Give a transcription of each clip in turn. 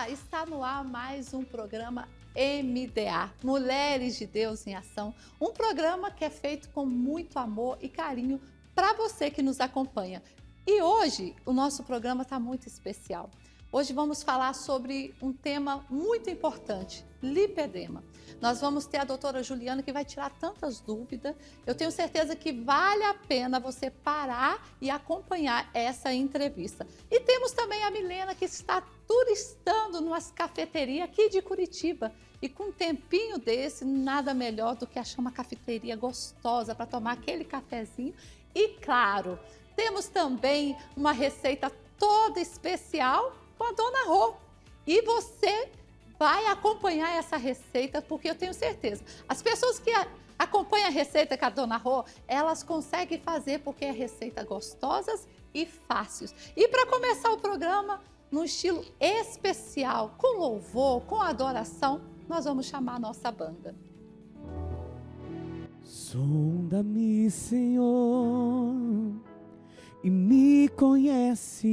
Olá, está no ar mais um programa MDA, Mulheres de Deus em Ação, um programa que é feito com muito amor e carinho para você que nos acompanha. E hoje o nosso programa está muito especial. Hoje vamos falar sobre um tema muito importante, lipedema. Nós vamos ter a doutora Juliana que vai tirar tantas dúvidas. Eu tenho certeza que vale a pena você parar e acompanhar essa entrevista. E temos também a Milena que está turistando numas cafeterias aqui de Curitiba. E com um tempinho desse, nada melhor do que achar uma cafeteria gostosa para tomar aquele cafezinho. E claro, temos também uma receita toda especial com a Dona Rô. E você vai acompanhar essa receita, porque eu tenho certeza, as pessoas que acompanham a receita com a Dona Rô, elas conseguem fazer porque é receita gostosas e fáceis. E para começar o programa, num estilo especial, com louvor, com adoração, nós vamos chamar a nossa banda. Sonda-me, Senhor, e me conhece.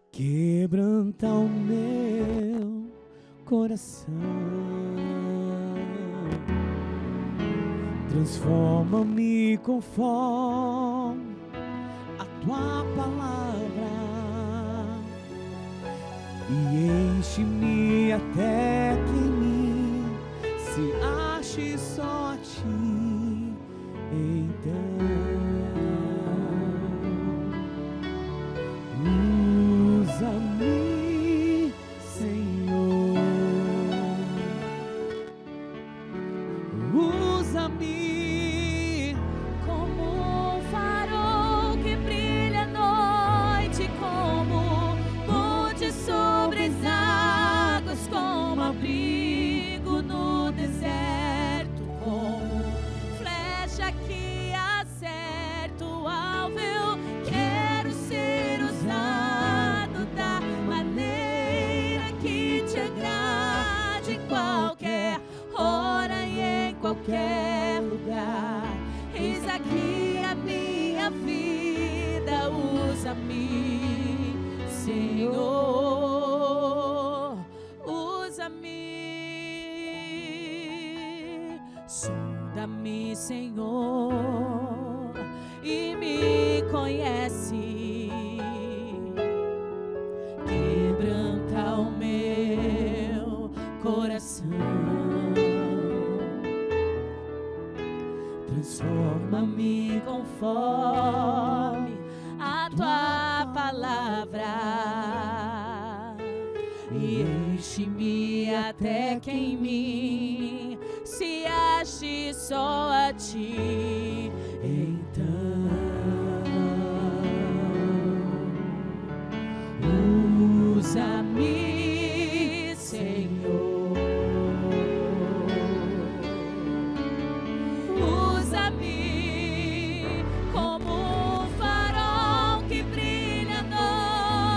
Quebranta o meu coração, transforma-me conforme a tua palavra e enche-me até que em mim se ache só a ti. Então usa-me, Senhor, usa-me como um farol que brilha à noite, como ponte sobre as águas, como abrigo no deserto, como flecha que acerta o alvo. Eu quero ser usado da maneira que te agrade, em qualquer hora e em qualquer lugar. Eis aqui a minha vida, usa-me, Senhor, usa-me. Sonda-me, Senhor, e me conhece. Quebranta o meu coração, transforma-me conforme a tua palavra e enche-me até que em mim se ache só a ti. Então usa-me, Senhor, usa-me como um farol que brilha à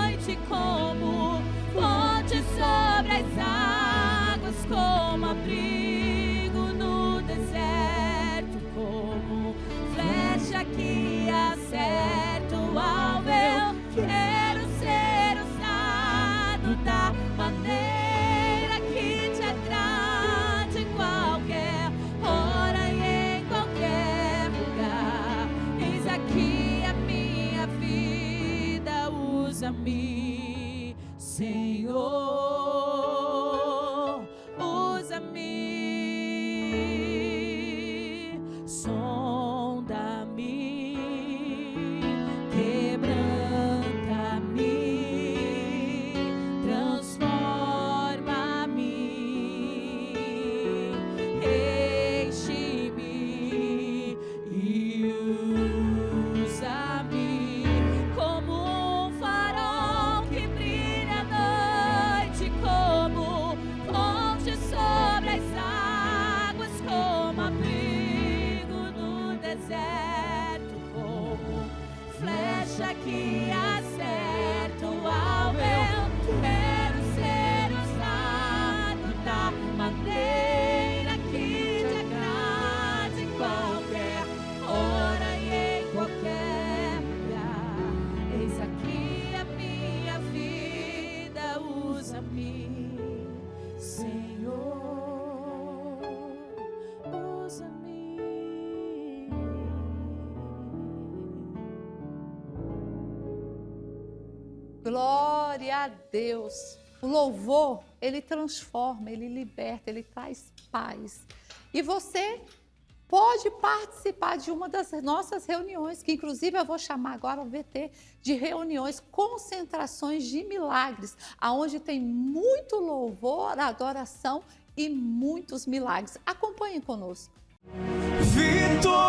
noite, como ponte sobre as águas, como abrigo no deserto, como flecha que acerta o alvo. Eu quero ser usado da maneira que te agrade, em qualquer hora e em qualquer lugar. Eis aqui a minha vida, usa-me, Senhor, usa-me. Sonda-me, quebranta-me, transforma-me, enche-me e usa-me como um farol que brilha à noite, como ponte sobre as águas. Glória a Deus. O louvor, ele transforma, ele liberta, ele traz paz. E você pode participar de uma das nossas reuniões, que inclusive eu vou chamar agora o VT de reuniões, concentrações de milagres, aonde tem muito louvor, adoração e muitos milagres. Acompanhem conosco. Vitorioso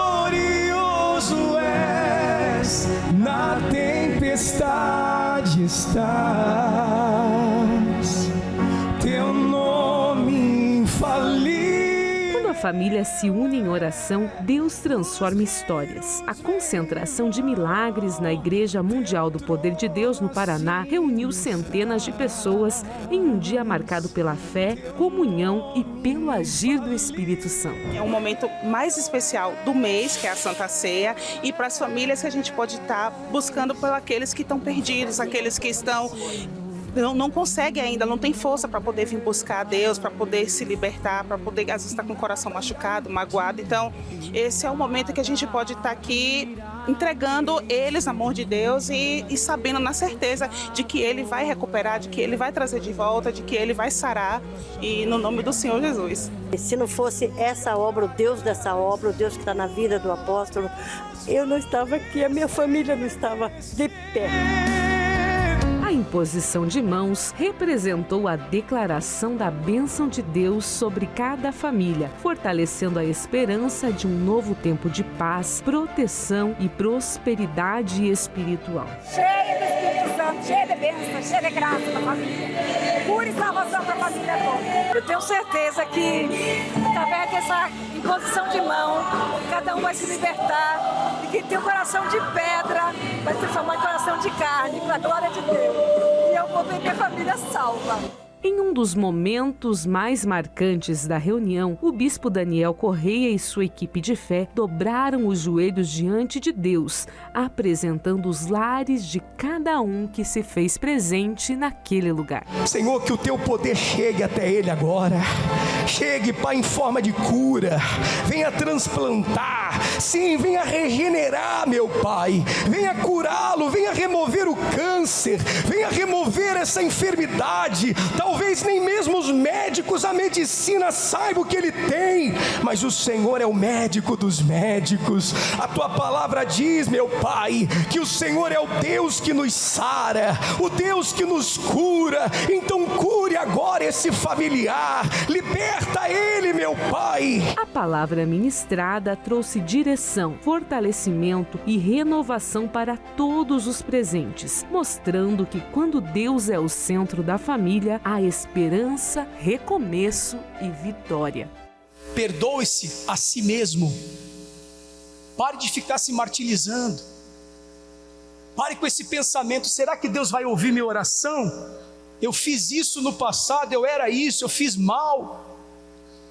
és, na tempestade estás, teu nome infalível. Quando a família se une em oração, Deus transforma histórias. A concentração de milagres na Igreja Mundial do Poder de Deus no Paraná reuniu centenas de pessoas em um dia marcado pela fé, comunhão e pelo agir do Espírito Santo. É um momento mais especial do mês, que é a Santa Ceia, e para as famílias que a gente pode estar buscando por aqueles que estão perdidos, aqueles que estão... Não consegue ainda, não tem força para poder vir buscar a Deus, para poder se libertar, para poder, às vezes, estar com o coração machucado, magoado. Então, esse é o momento que a gente pode estar aqui entregando eles na mão de Deus e sabendo na certeza de que Ele vai recuperar, de que Ele vai trazer de volta, de que Ele vai sarar, e no nome do Senhor Jesus. Se não fosse essa obra, o Deus dessa obra, o Deus que está na vida do apóstolo, eu não estava aqui, a minha família não estava de pé. A imposição de mãos representou a declaração da bênção de Deus sobre cada família, fortalecendo a esperança de um novo tempo de paz, proteção e prosperidade espiritual. Cheia do Espírito Santo, cheia de bênção, cheia de graça para a família. Cura e salvação para a família toda. Eu tenho certeza que, através dessa imposição de mão, cada um vai se libertar e quem tem um coração de pedra vai transformar em coração de carne, para a glória de Deus. E eu vou ver minha família salva. Em um dos momentos mais marcantes da reunião, o bispo Daniel Correia e sua equipe de fé dobraram os joelhos diante de Deus, apresentando os lares de cada um que se fez presente naquele lugar. Senhor, que o teu poder chegue até ele agora. Chegue, Pai, em forma de cura. Venha transplantar. Sim, venha regenerar, meu Pai. Venha curá-lo, venha remover o câncer. Venha remover essa enfermidade. Talvez nem mesmo os médicos, a medicina saiba o que ele tem. Mas o Senhor é o médico dos médicos. A tua palavra diz, meu Pai, que o Senhor é o Deus que nos sara, o Deus que nos cura. Então cure agora esse familiar. Liberta ele, meu Pai. A palavra ministrada trouxe direção, fortalecimento e renovação para todos os presentes, mostrando que quando Deus é o centro da família, há esperança, recomeço e vitória. Perdoe-se a si mesmo. Pare de ficar se martirizando. Pare com esse pensamento: será que Deus vai ouvir minha oração? Eu fiz isso no passado, eu era isso, eu fiz mal.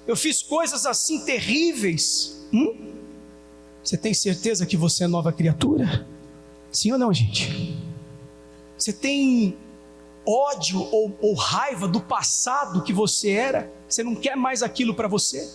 Eu fiz coisas assim terríveis. Você tem certeza que você é nova criatura? Sim ou não, gente? Você tem ódio ou raiva do passado que você era? Você não quer mais aquilo para você?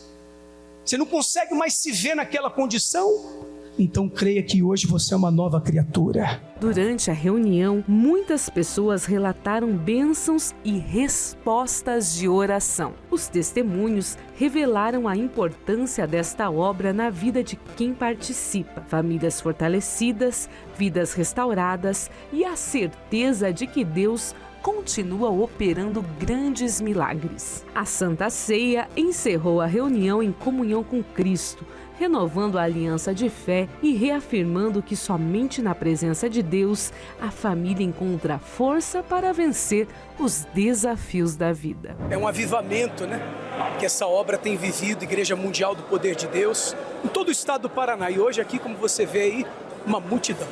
Você não consegue mais se ver naquela condição? Então creia que hoje você é uma nova criatura. Durante a reunião, muitas pessoas relataram bênçãos e respostas de oração. Os testemunhos revelaram a importância desta obra na vida de quem participa. Famílias fortalecidas, vidas restauradas e a certeza de que Deus continua operando grandes milagres. A Santa Ceia encerrou a reunião em comunhão com Cristo, renovando a aliança de fé e reafirmando que somente na presença de Deus a família encontra força para vencer os desafios da vida. É um avivamento, né? Que essa obra tem vivido, Igreja Mundial do Poder de Deus, em todo o estado do Paraná. E hoje aqui, como você vê aí, uma multidão.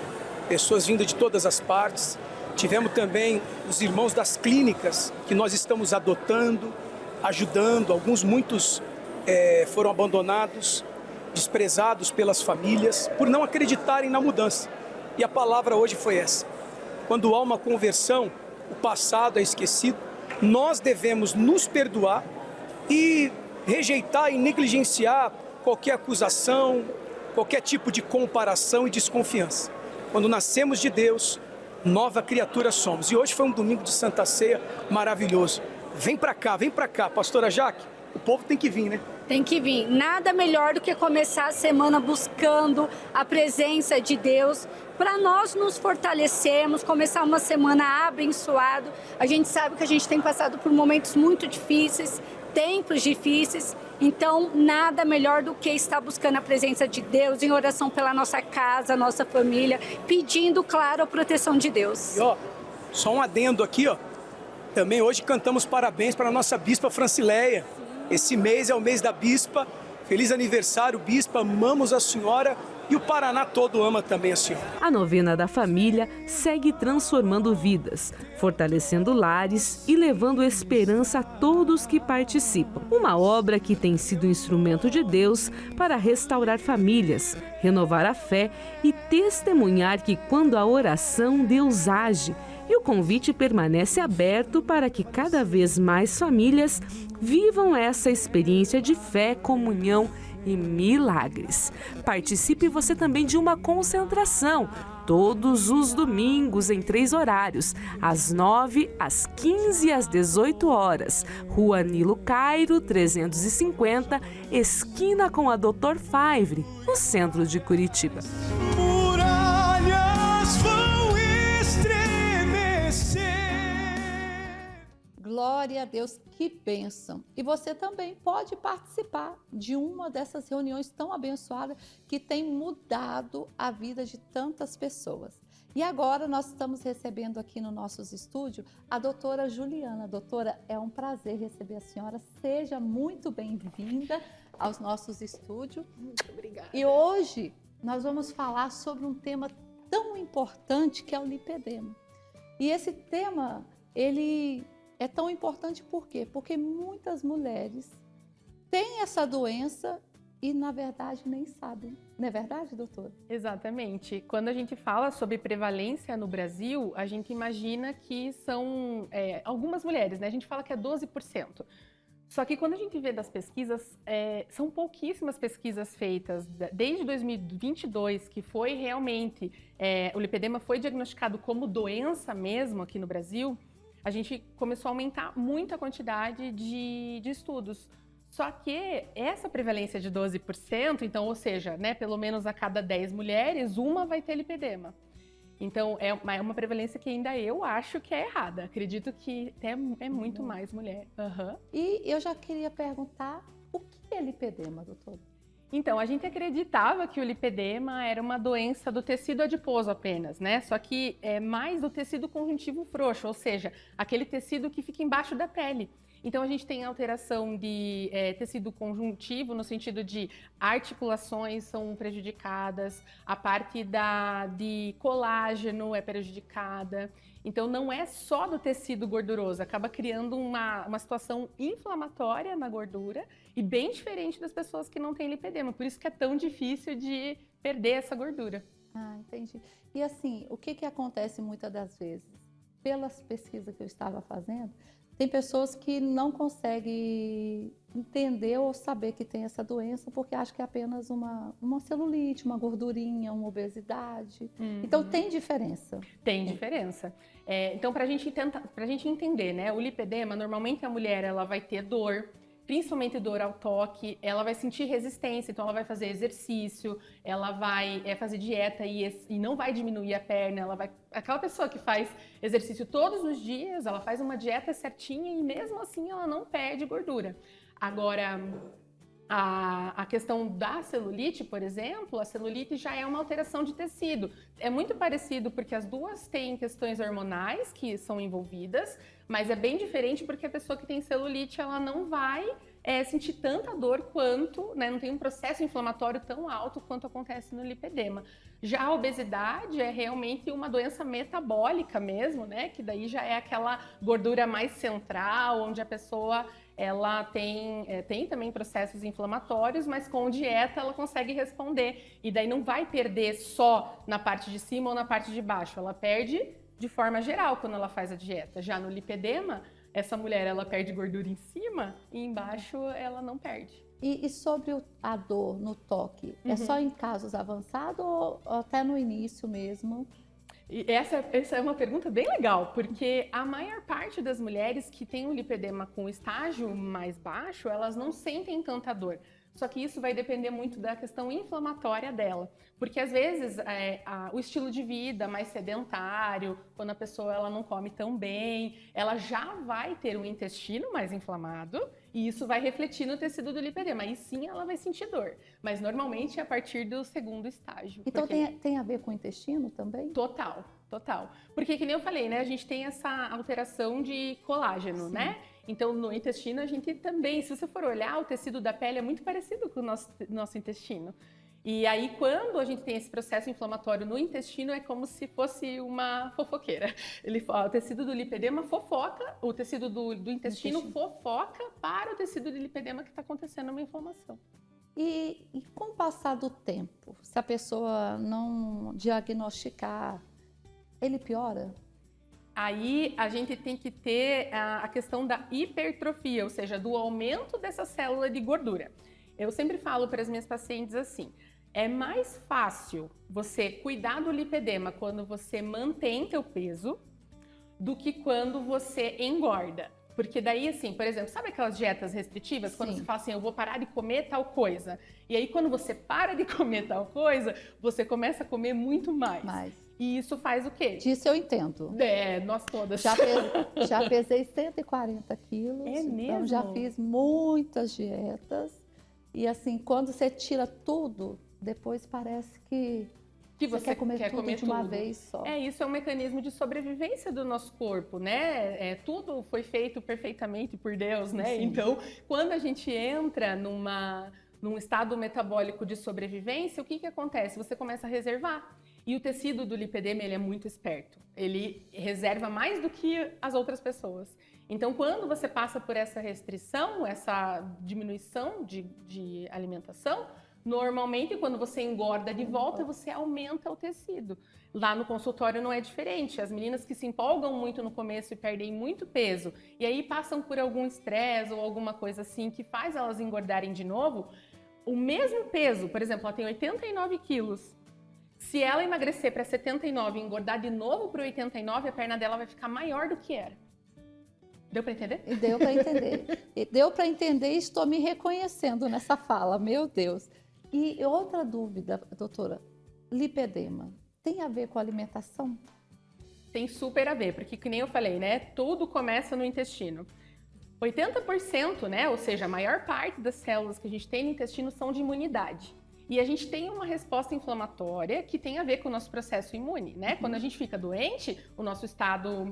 Pessoas vindo de todas as partes. Tivemos também os irmãos das clínicas que nós estamos adotando, ajudando. Muitos foram abandonados, desprezados pelas famílias, por não acreditarem na mudança. E a palavra hoje foi essa: quando há uma conversão, o passado é esquecido, nós devemos nos perdoar e rejeitar e negligenciar qualquer acusação, qualquer tipo de comparação e desconfiança. Quando nascemos de Deus, nova criatura somos. E hoje foi um domingo de Santa Ceia maravilhoso. Vem pra cá, pastora Jaque. O povo tem que vir, né? Tem que vir. Nada melhor do que começar a semana buscando a presença de Deus para nós nos fortalecermos, começar uma semana abençoada. A gente sabe que a gente tem passado por momentos muito difíceis, tempos difíceis. Então, nada melhor do que estar buscando a presença de Deus em oração pela nossa casa, nossa família, pedindo, claro, a proteção de Deus. E ó, só um adendo aqui, ó. Também hoje cantamos parabéns para a nossa bispa Francileia. Esse mês é o mês da bispa. Feliz aniversário, bispa. Amamos a senhora e o Paraná todo ama também a senhora. A novena da família segue transformando vidas, fortalecendo lares e levando esperança a todos que participam. Uma obra que tem sido instrumento de Deus para restaurar famílias, renovar a fé e testemunhar que quando a oração, Deus age. E o convite permanece aberto para que cada vez mais famílias vivam essa experiência de fé, comunhão e milagres. Participe você também de uma concentração, todos os domingos em 3 horários, às 9, às 15 e às 18 horas. Rua Nilo Cairo, 350, esquina com a Dr. Favre, no centro de Curitiba. Muralhas vão estremecer. Glória a Deus, que bênção! E você também pode participar de uma dessas reuniões tão abençoadas que tem mudado a vida de tantas pessoas. E agora nós estamos recebendo aqui no nossos estúdios a doutora Juliana. Doutora, é um prazer receber a senhora. Seja muito bem-vinda aos nossos estúdios. Muito obrigada. E hoje nós vamos falar sobre um tema tão importante que é o lipedema. E esse tema, ele é tão importante por quê? Porque muitas mulheres têm essa doença e, na verdade, nem sabem. Não é verdade, doutora? Exatamente. Quando a gente fala sobre prevalência no Brasil, a gente imagina que são algumas mulheres, né? A gente fala que é 12%. Só que quando a gente vê das pesquisas, são pouquíssimas pesquisas feitas. Desde 2022, que foi realmente, o lipedema foi diagnosticado como doença mesmo aqui no Brasil, a gente começou a aumentar muito a quantidade de estudos. Só que essa prevalência de 12%, então, ou seja, né, pelo menos a cada 10 mulheres, uma vai ter lipedema. Então, é uma prevalência que ainda eu acho que é errada. Acredito que é muito mais mulher. Uhum. E eu já queria perguntar, o que é lipedema, doutora? Então, a gente acreditava que o lipedema era uma doença do tecido adiposo apenas, né? Só que é mais do tecido conjuntivo frouxo, ou seja, aquele tecido que fica embaixo da pele. Então, a gente tem alteração de tecido conjuntivo, no sentido de articulações são prejudicadas, a parte de colágeno é prejudicada. Então, não é só do tecido gorduroso, acaba criando uma situação inflamatória na gordura e bem diferente das pessoas que não têm lipedema. Por isso que é tão difícil de perder essa gordura. Ah, entendi. E assim, o que acontece muitas das vezes? Pelas pesquisas que eu estava fazendo, tem pessoas que não conseguem entender ou saber que tem essa doença porque acham que é apenas uma celulite, uma gordurinha, uma obesidade. Uhum. Então, tem diferença? Tem diferença. Então, para a gente entender, né? O lipedema, normalmente a mulher ela vai ter dor, principalmente dor ao toque, ela vai sentir resistência, então ela vai fazer exercício, ela vai fazer dieta e não vai diminuir a perna, aquela pessoa que faz exercício todos os dias, ela faz uma dieta certinha e mesmo assim ela não perde gordura. Agora, a questão da celulite, por exemplo, a celulite já é uma alteração de tecido. É muito parecido porque as duas têm questões hormonais que são envolvidas, mas é bem diferente porque a pessoa que tem celulite, ela não vai sentir tanta dor quanto, né, não tem um processo inflamatório tão alto quanto acontece no lipedema. Já a obesidade é realmente uma doença metabólica mesmo, né, que daí já é aquela gordura mais central, onde a pessoa ela tem também processos inflamatórios, mas com dieta ela consegue responder. E daí não vai perder só na parte de cima ou na parte de baixo, ela perde de forma geral quando ela faz a dieta. Já no lipedema, essa mulher ela perde gordura em cima e embaixo ela não perde. E sobre a dor no toque, é só em casos avançados ou até no início mesmo? E essa é uma pergunta bem legal, porque a maior parte das mulheres que tem um lipedema com estágio mais baixo, elas não sentem tanta dor. Só que isso vai depender muito da questão inflamatória dela. Porque às vezes o estilo de vida mais sedentário, quando a pessoa ela não come tão bem, ela já vai ter um intestino mais inflamado e isso vai refletir no tecido do lipedema. Aí sim ela vai sentir dor. Mas normalmente é a partir do segundo estágio. Então tem a ver com o intestino também? Total. Porque que nem eu falei, né? A gente tem essa alteração de colágeno, né? Então, no intestino, a gente também, se você for olhar, o tecido da pele é muito parecido com o nosso intestino. E aí, quando a gente tem esse processo inflamatório no intestino, é como se fosse uma fofoqueira. O tecido do lipedema fofoca, o tecido do intestino fofoca para o tecido do lipedema que está acontecendo uma inflamação. E com o passar do tempo, se a pessoa não diagnosticar, ele piora? Aí a gente tem que ter a questão da hipertrofia, ou seja, do aumento dessa célula de gordura. Eu sempre falo para as minhas pacientes assim, é mais fácil você cuidar do lipedema quando você mantém teu peso do que quando você engorda. Porque daí, assim, por exemplo, sabe aquelas dietas restritivas? Quando você fala assim, eu vou parar de comer tal coisa. E aí, quando você para de comer tal coisa, você começa a comer muito mais. E isso faz o quê? Disso eu entendo. Nós todas. Já pesei 140 quilos. É mesmo? Então já fiz muitas dietas. E assim, quando você tira tudo, depois parece que você quer comer tudo de uma vez só. Isso é um mecanismo de sobrevivência do nosso corpo, né? Tudo foi feito perfeitamente por Deus, né? Sim. Então, quando a gente entra num estado metabólico de sobrevivência, o que acontece? Você começa a reservar. E o tecido do lipedema, ele é muito esperto. Ele reserva mais do que as outras pessoas. Então, quando você passa por essa restrição, essa diminuição de alimentação, normalmente, quando você engorda de volta, você aumenta o tecido. Lá no consultório não é diferente. As meninas que se empolgam muito no começo e perdem muito peso, e aí passam por algum estresse ou alguma coisa assim que faz elas engordarem de novo, o mesmo peso, por exemplo, ela tem 89 quilos. Se ela emagrecer para 79 e engordar de novo para 89, a perna dela vai ficar maior do que era. Deu para entender? Deu para entender. Deu para entender e estou me reconhecendo nessa fala, meu Deus. E outra dúvida, doutora, lipedema, tem a ver com a alimentação? Tem super a ver, porque que nem eu falei, né? Tudo começa no intestino. 80%, né? Ou seja, a maior parte das células que a gente tem no intestino são de imunidade. E a gente tem uma resposta inflamatória que tem a ver com o nosso processo imune, né? Quando a gente fica doente, o nosso estado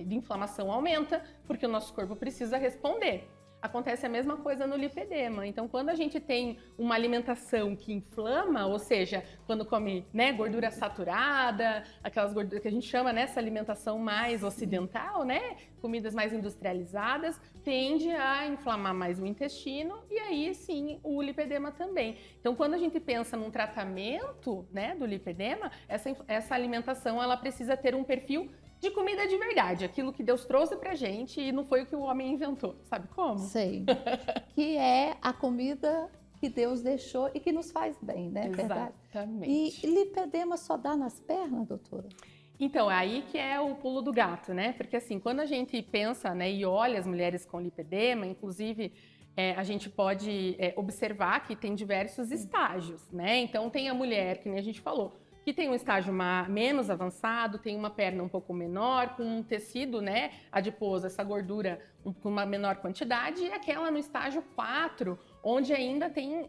de inflamação aumenta, porque o nosso corpo precisa responder. Acontece a mesma coisa no lipedema. Então, quando a gente tem uma alimentação que inflama, ou seja, quando come, né, gordura saturada, aquelas gorduras que a gente chama nessa alimentação mais ocidental, né, comidas mais industrializadas, tende a inflamar mais o intestino e aí sim o lipedema também. Então, quando a gente pensa num tratamento, né, do lipedema, essa alimentação ela precisa ter um perfil de comida de verdade, aquilo que Deus trouxe pra gente e não foi o que o homem inventou, sabe como? Sei, que é a comida que Deus deixou e que nos faz bem, né? Exatamente. E lipedema só dá nas pernas, doutora? Então, é aí que é o pulo do gato, né? Porque assim, quando a gente pensa, né, e olha as mulheres com lipedema, inclusive a gente pode observar que tem diversos estágios, né? Então tem a mulher, que nem a gente falou, que tem um estágio menos avançado, tem uma perna um pouco menor, com um tecido, né, adiposo, essa gordura com uma menor quantidade, e aquela no estágio 4, onde ainda tem,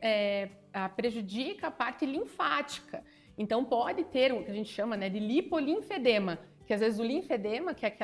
prejudica a parte linfática. Então pode ter o que a gente chama, né, de lipolinfedema, que às vezes o linfedema, que é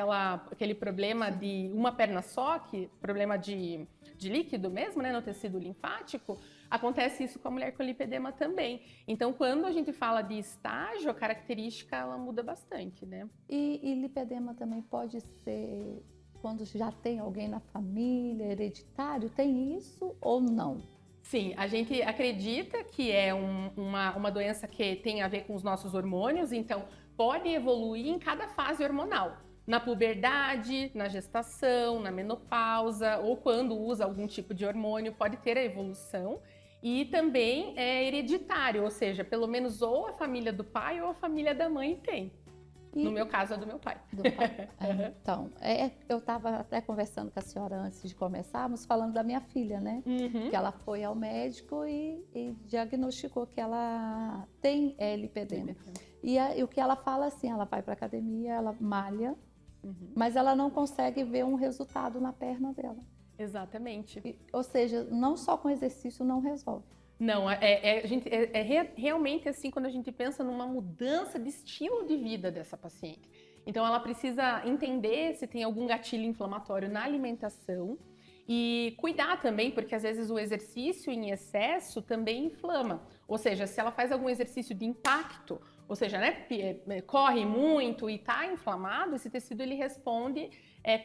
aquele problema de uma perna só, problema de líquido mesmo, né, no tecido linfático, acontece isso com a mulher com lipedema também. Então, quando a gente fala de estágio, a característica ela muda bastante, né? E lipedema também pode ser quando já tem alguém na família, hereditário, tem isso ou não? Sim, a gente acredita que é uma doença que tem a ver com os nossos hormônios, então pode evoluir em cada fase hormonal. Na puberdade, na gestação, na menopausa ou quando usa algum tipo de hormônio, pode ter a evolução. E também é hereditário, ou seja, pelo menos ou a família do pai ou a família da mãe tem. No meu caso, é do meu pai. Do pai. Então, eu estava até conversando com a senhora antes de começarmos, falando da minha filha, né? Que ela foi ao médico e diagnosticou que ela tem lipedema. E o que ela fala assim, ela vai para academia, ela malha, mas ela não consegue ver um resultado na perna dela. Exatamente. Ou seja, não só com exercício não resolve. Não, realmente assim quando a gente pensa numa mudança de estilo de vida dessa paciente. Então ela precisa entender se tem algum gatilho inflamatório na alimentação e cuidar também, porque às vezes o exercício em excesso também inflama. Ou seja, se ela faz algum exercício de impacto, ou seja, né, corre muito e está inflamado, esse tecido ele responde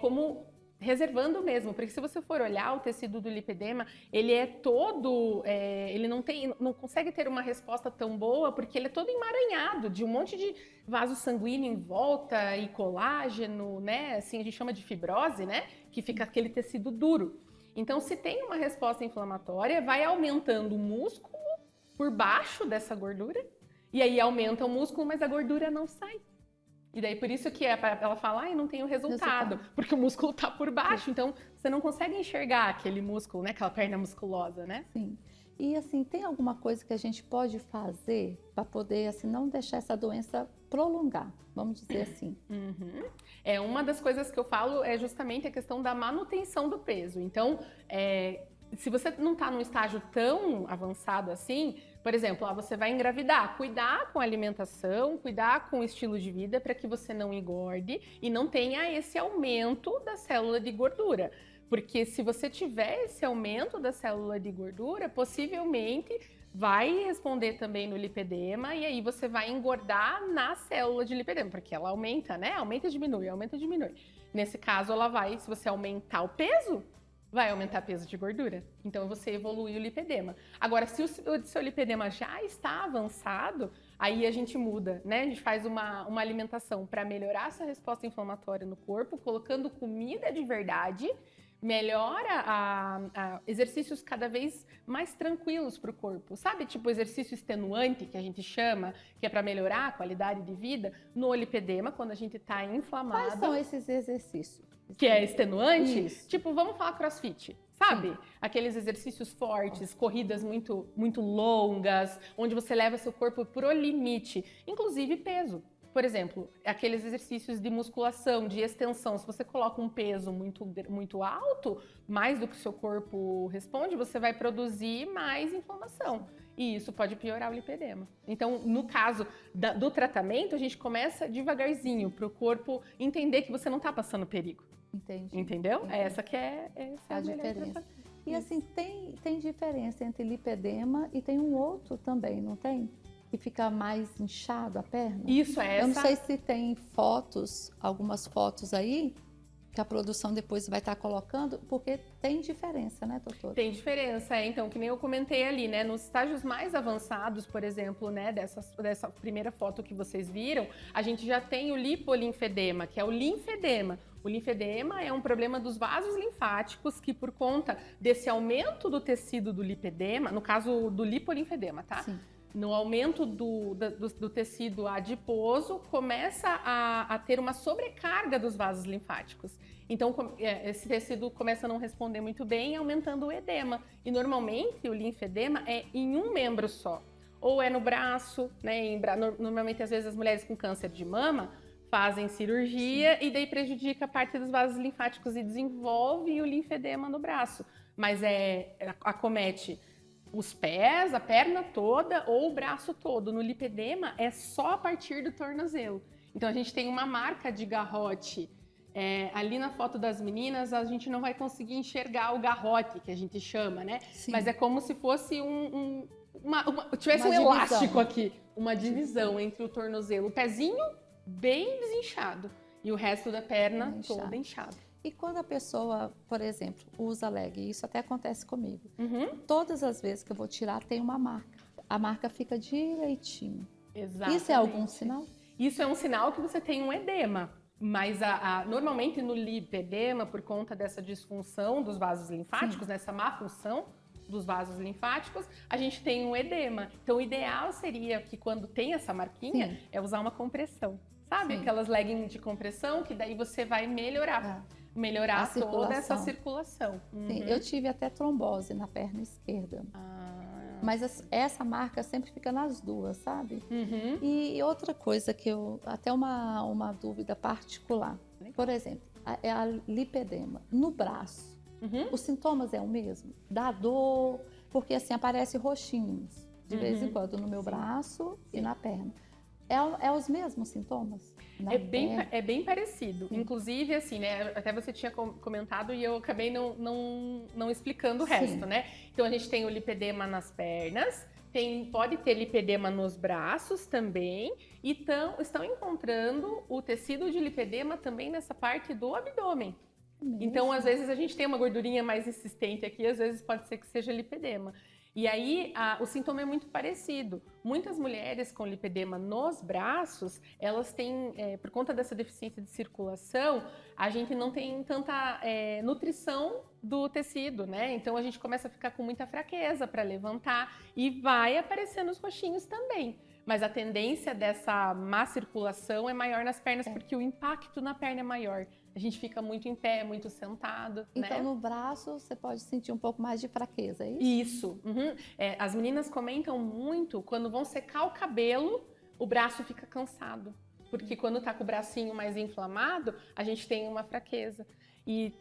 como reservando mesmo, porque se você for olhar o tecido do lipedema, ele é todo, ele não consegue ter uma resposta tão boa, porque ele é todo emaranhado de um monte de vaso sanguíneo em volta e colágeno, né? Assim a gente chama de fibrose, né? Que fica aquele tecido duro. Então, se tem uma resposta inflamatória, vai aumentando o músculo por baixo dessa gordura, e aí aumenta o músculo, mas a gordura não sai. E daí por isso que ela fala, não tenho resultado, porque o músculo tá por baixo, então você não consegue enxergar aquele músculo, né, aquela perna musculosa, né? Sim. E assim, tem alguma coisa que a gente pode fazer para poder assim não deixar essa doença prolongar, vamos dizer assim? Uma das coisas que eu falo é justamente a questão da manutenção do peso. Então, se você não está num estágio tão avançado assim, por exemplo, você vai engravidar, cuidar com a alimentação, cuidar com o estilo de vida para que você não engorde e não tenha esse aumento da célula de gordura. Porque se você tiver esse aumento da célula de gordura, possivelmente vai responder também no lipedema e aí você vai engordar na célula de lipedema, porque ela aumenta, né? Aumenta e diminui, aumenta e diminui. Nesse caso, ela vai, se você aumentar o peso, vai aumentar peso de gordura. Então, você evolui o lipedema. Agora, se o seu lipedema já está avançado, aí a gente muda, né? A gente faz uma alimentação para melhorar essa resposta inflamatória no corpo, colocando comida de verdade, melhora exercícios cada vez mais tranquilos para o corpo. Sabe, tipo exercício extenuante, que a gente chama, que é para melhorar a qualidade de vida, no lipedema, quando a gente está inflamado. Quais são esses exercícios? Que é extenuante? Isso. Tipo, vamos falar crossfit, sabe? Aqueles exercícios fortes, corridas muito, muito longas, onde você leva seu corpo pro limite, inclusive peso. Por exemplo, aqueles exercícios de musculação, de extensão, se você coloca um peso muito, muito alto, mais do que o seu corpo responde, você vai produzir mais inflamação. E isso pode piorar o lipedema. Então, no caso do tratamento, a gente começa devagarzinho, para o corpo entender que você não está passando perigo. Entendi. Entendeu? Entendi. Essa que é a diferença. E assim, tem diferença entre lipedema e tem um outro também, não tem? Que fica mais inchado a perna? Isso, é essa. Eu não sei se tem fotos, algumas fotos aí, que a produção depois vai estar colocando, porque tem diferença, né, doutora? Tem diferença, então, que nem eu comentei ali, né, nos estágios mais avançados, por exemplo, né, dessa primeira foto que vocês viram, a gente já tem o lipolinfedema, que é o linfedema. O linfedema é um problema dos vasos linfáticos que, por conta desse aumento do tecido do lipedema, no caso do lipolinfedema, tá? Sim. No aumento do tecido adiposo, começa a ter uma sobrecarga dos vasos linfáticos. Então, esse tecido começa a não responder muito bem, aumentando o edema. E, normalmente, o linfedema é em um membro só. Ou é no braço, né? Normalmente, às vezes, as mulheres com câncer de mama fazem cirurgia e daí prejudica a parte dos vasos linfáticos e desenvolve o linfedema no braço. Mas acomete os pés, a perna toda ou o braço todo. No lipedema é só a partir do tornozelo. Então a gente tem uma marca de garrote. Ali na foto das meninas a gente não vai conseguir enxergar o garrote, que a gente chama, né? Sim. Mas é como se fosse tivesse um elástico aqui. Uma divisão entre o tornozelo, o pezinho bem desinchado e o resto da perna toda inchada. E quando a pessoa, por exemplo, usa leg, isso até acontece comigo, todas as vezes que eu vou tirar tem uma marca. A marca fica direitinho. Exatamente. Isso é algum sinal? Isso é um sinal que você tem um edema. Mas normalmente no lipedema, por conta dessa disfunção dos vasos linfáticos, nessa má função dos vasos linfáticos, a gente tem um edema. Então o ideal seria que quando tem essa marquinha, é usar uma compressão. Sabe Sim. aquelas leggings de compressão que daí você vai melhorar A toda essa circulação. circulação. Sim, eu tive até trombose na perna esquerda. Mas essa marca sempre fica nas duas, sabe? E outra coisa que até uma dúvida particular. Por exemplo, é a lipedema no braço. Os sintomas é o mesmo? Dá dor? Porque assim, aparece roxinhos de vez em quando no meu braço e na perna. É os mesmos sintomas? É bem parecido. Inclusive, assim, né? Até você tinha comentado e eu acabei não explicando o resto, né? Então, a gente tem o lipedema nas pernas, pode ter lipedema nos braços também, e estão encontrando o tecido de lipedema também nessa parte do abdômen. Então, às vezes, a gente tem uma gordurinha mais insistente aqui, às vezes pode ser que seja lipedema. E aí, o sintoma é muito parecido. Muitas mulheres com lipedema nos braços, elas têm, por conta dessa deficiência de circulação, a gente não tem tanta nutrição do tecido, né? Então, a gente começa a ficar com muita fraqueza para levantar e vai aparecendo os roxinhos também. Mas a tendência dessa má circulação é maior nas pernas, porque o impacto na perna é maior. A gente fica muito em pé, muito sentado, então, né? no braço, você pode sentir um pouco mais de fraqueza, é isso? Isso. As meninas comentam muito, quando vão secar o cabelo, o braço fica cansado. Porque quando tá com o bracinho mais inflamado, a gente tem uma fraqueza. E,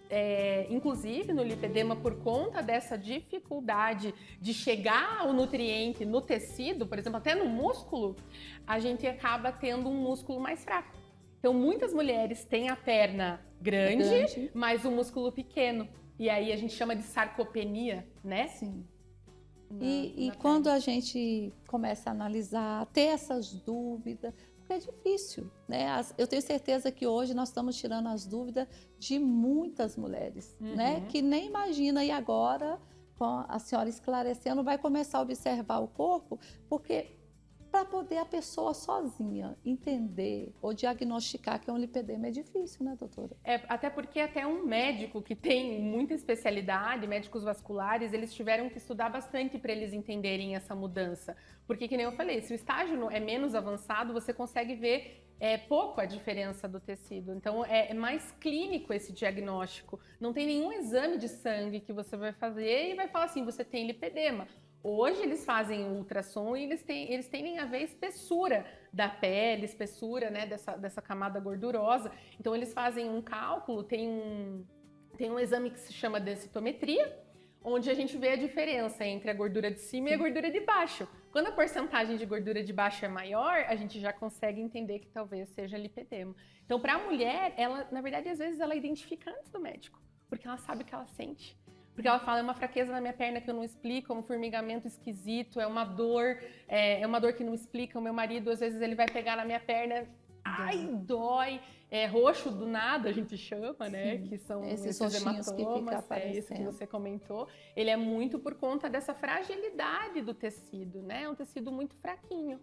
inclusive, no lipedema, por conta dessa dificuldade de chegar o nutriente no tecido, por exemplo, até no músculo, a gente acaba tendo um músculo mais fraco. Então, muitas mulheres têm a perna grande, mas o músculo pequeno. E aí a gente chama de sarcopenia, né? Sim. E quando a gente começa a analisar, ter essas dúvidas, porque é difícil, né? Eu tenho certeza que hoje nós estamos tirando as dúvidas de muitas mulheres, né? Que nem imagina, e agora, com a senhora esclarecendo, vai começar a observar o corpo, porque para poder a pessoa sozinha entender ou diagnosticar que é um lipedema é difícil, né, doutora? Até porque até um médico que tem muita especialidade, médicos vasculares, eles tiveram que estudar bastante para eles entenderem essa mudança. Porque, que nem eu falei, se o estágio é menos avançado, você consegue ver pouco a diferença do tecido. Então, é mais clínico esse diagnóstico. Não tem nenhum exame de sangue que você vai fazer e vai falar assim, você tem lipedema. Hoje eles fazem ultrassom e eles tendem a ver espessura da pele, espessura, né, dessa camada gordurosa. Então eles fazem um cálculo, tem um exame que se chama densitometria, onde a gente vê a diferença entre a gordura de cima e a gordura de baixo. Quando a porcentagem de gordura de baixo é maior, a gente já consegue entender que talvez seja lipedema. Então, para a mulher, ela, na verdade, às vezes ela identifica antes do médico, porque ela sabe o que ela sente. Porque ela fala, é uma fraqueza na minha perna que eu não explico, é um formigamento esquisito, é uma dor que não explica. O meu marido, às vezes, ele vai pegar na minha perna, ai, dói. Roxo do nada, a gente chama, né? Que são esses hematomas, isso que você comentou. Ele é muito por conta dessa fragilidade do tecido, né? É um tecido muito fraquinho.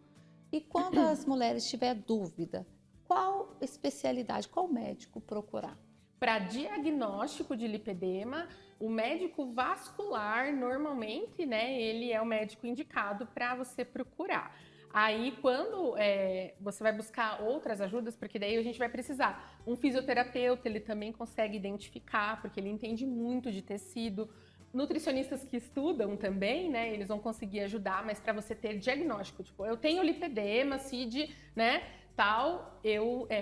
E quando as mulheres tiverem dúvida, qual especialidade, qual médico procurar? Para diagnóstico de lipedema, o médico vascular, normalmente, né, ele é o médico indicado para você procurar. Aí, quando você vai buscar outras ajudas, porque daí a gente vai precisar. Um fisioterapeuta, ele também consegue identificar, porque ele entende muito de tecido. Nutricionistas que estudam também, né, eles vão conseguir ajudar, mas para você ter diagnóstico, tipo, eu tenho lipedema, CID, né, tal,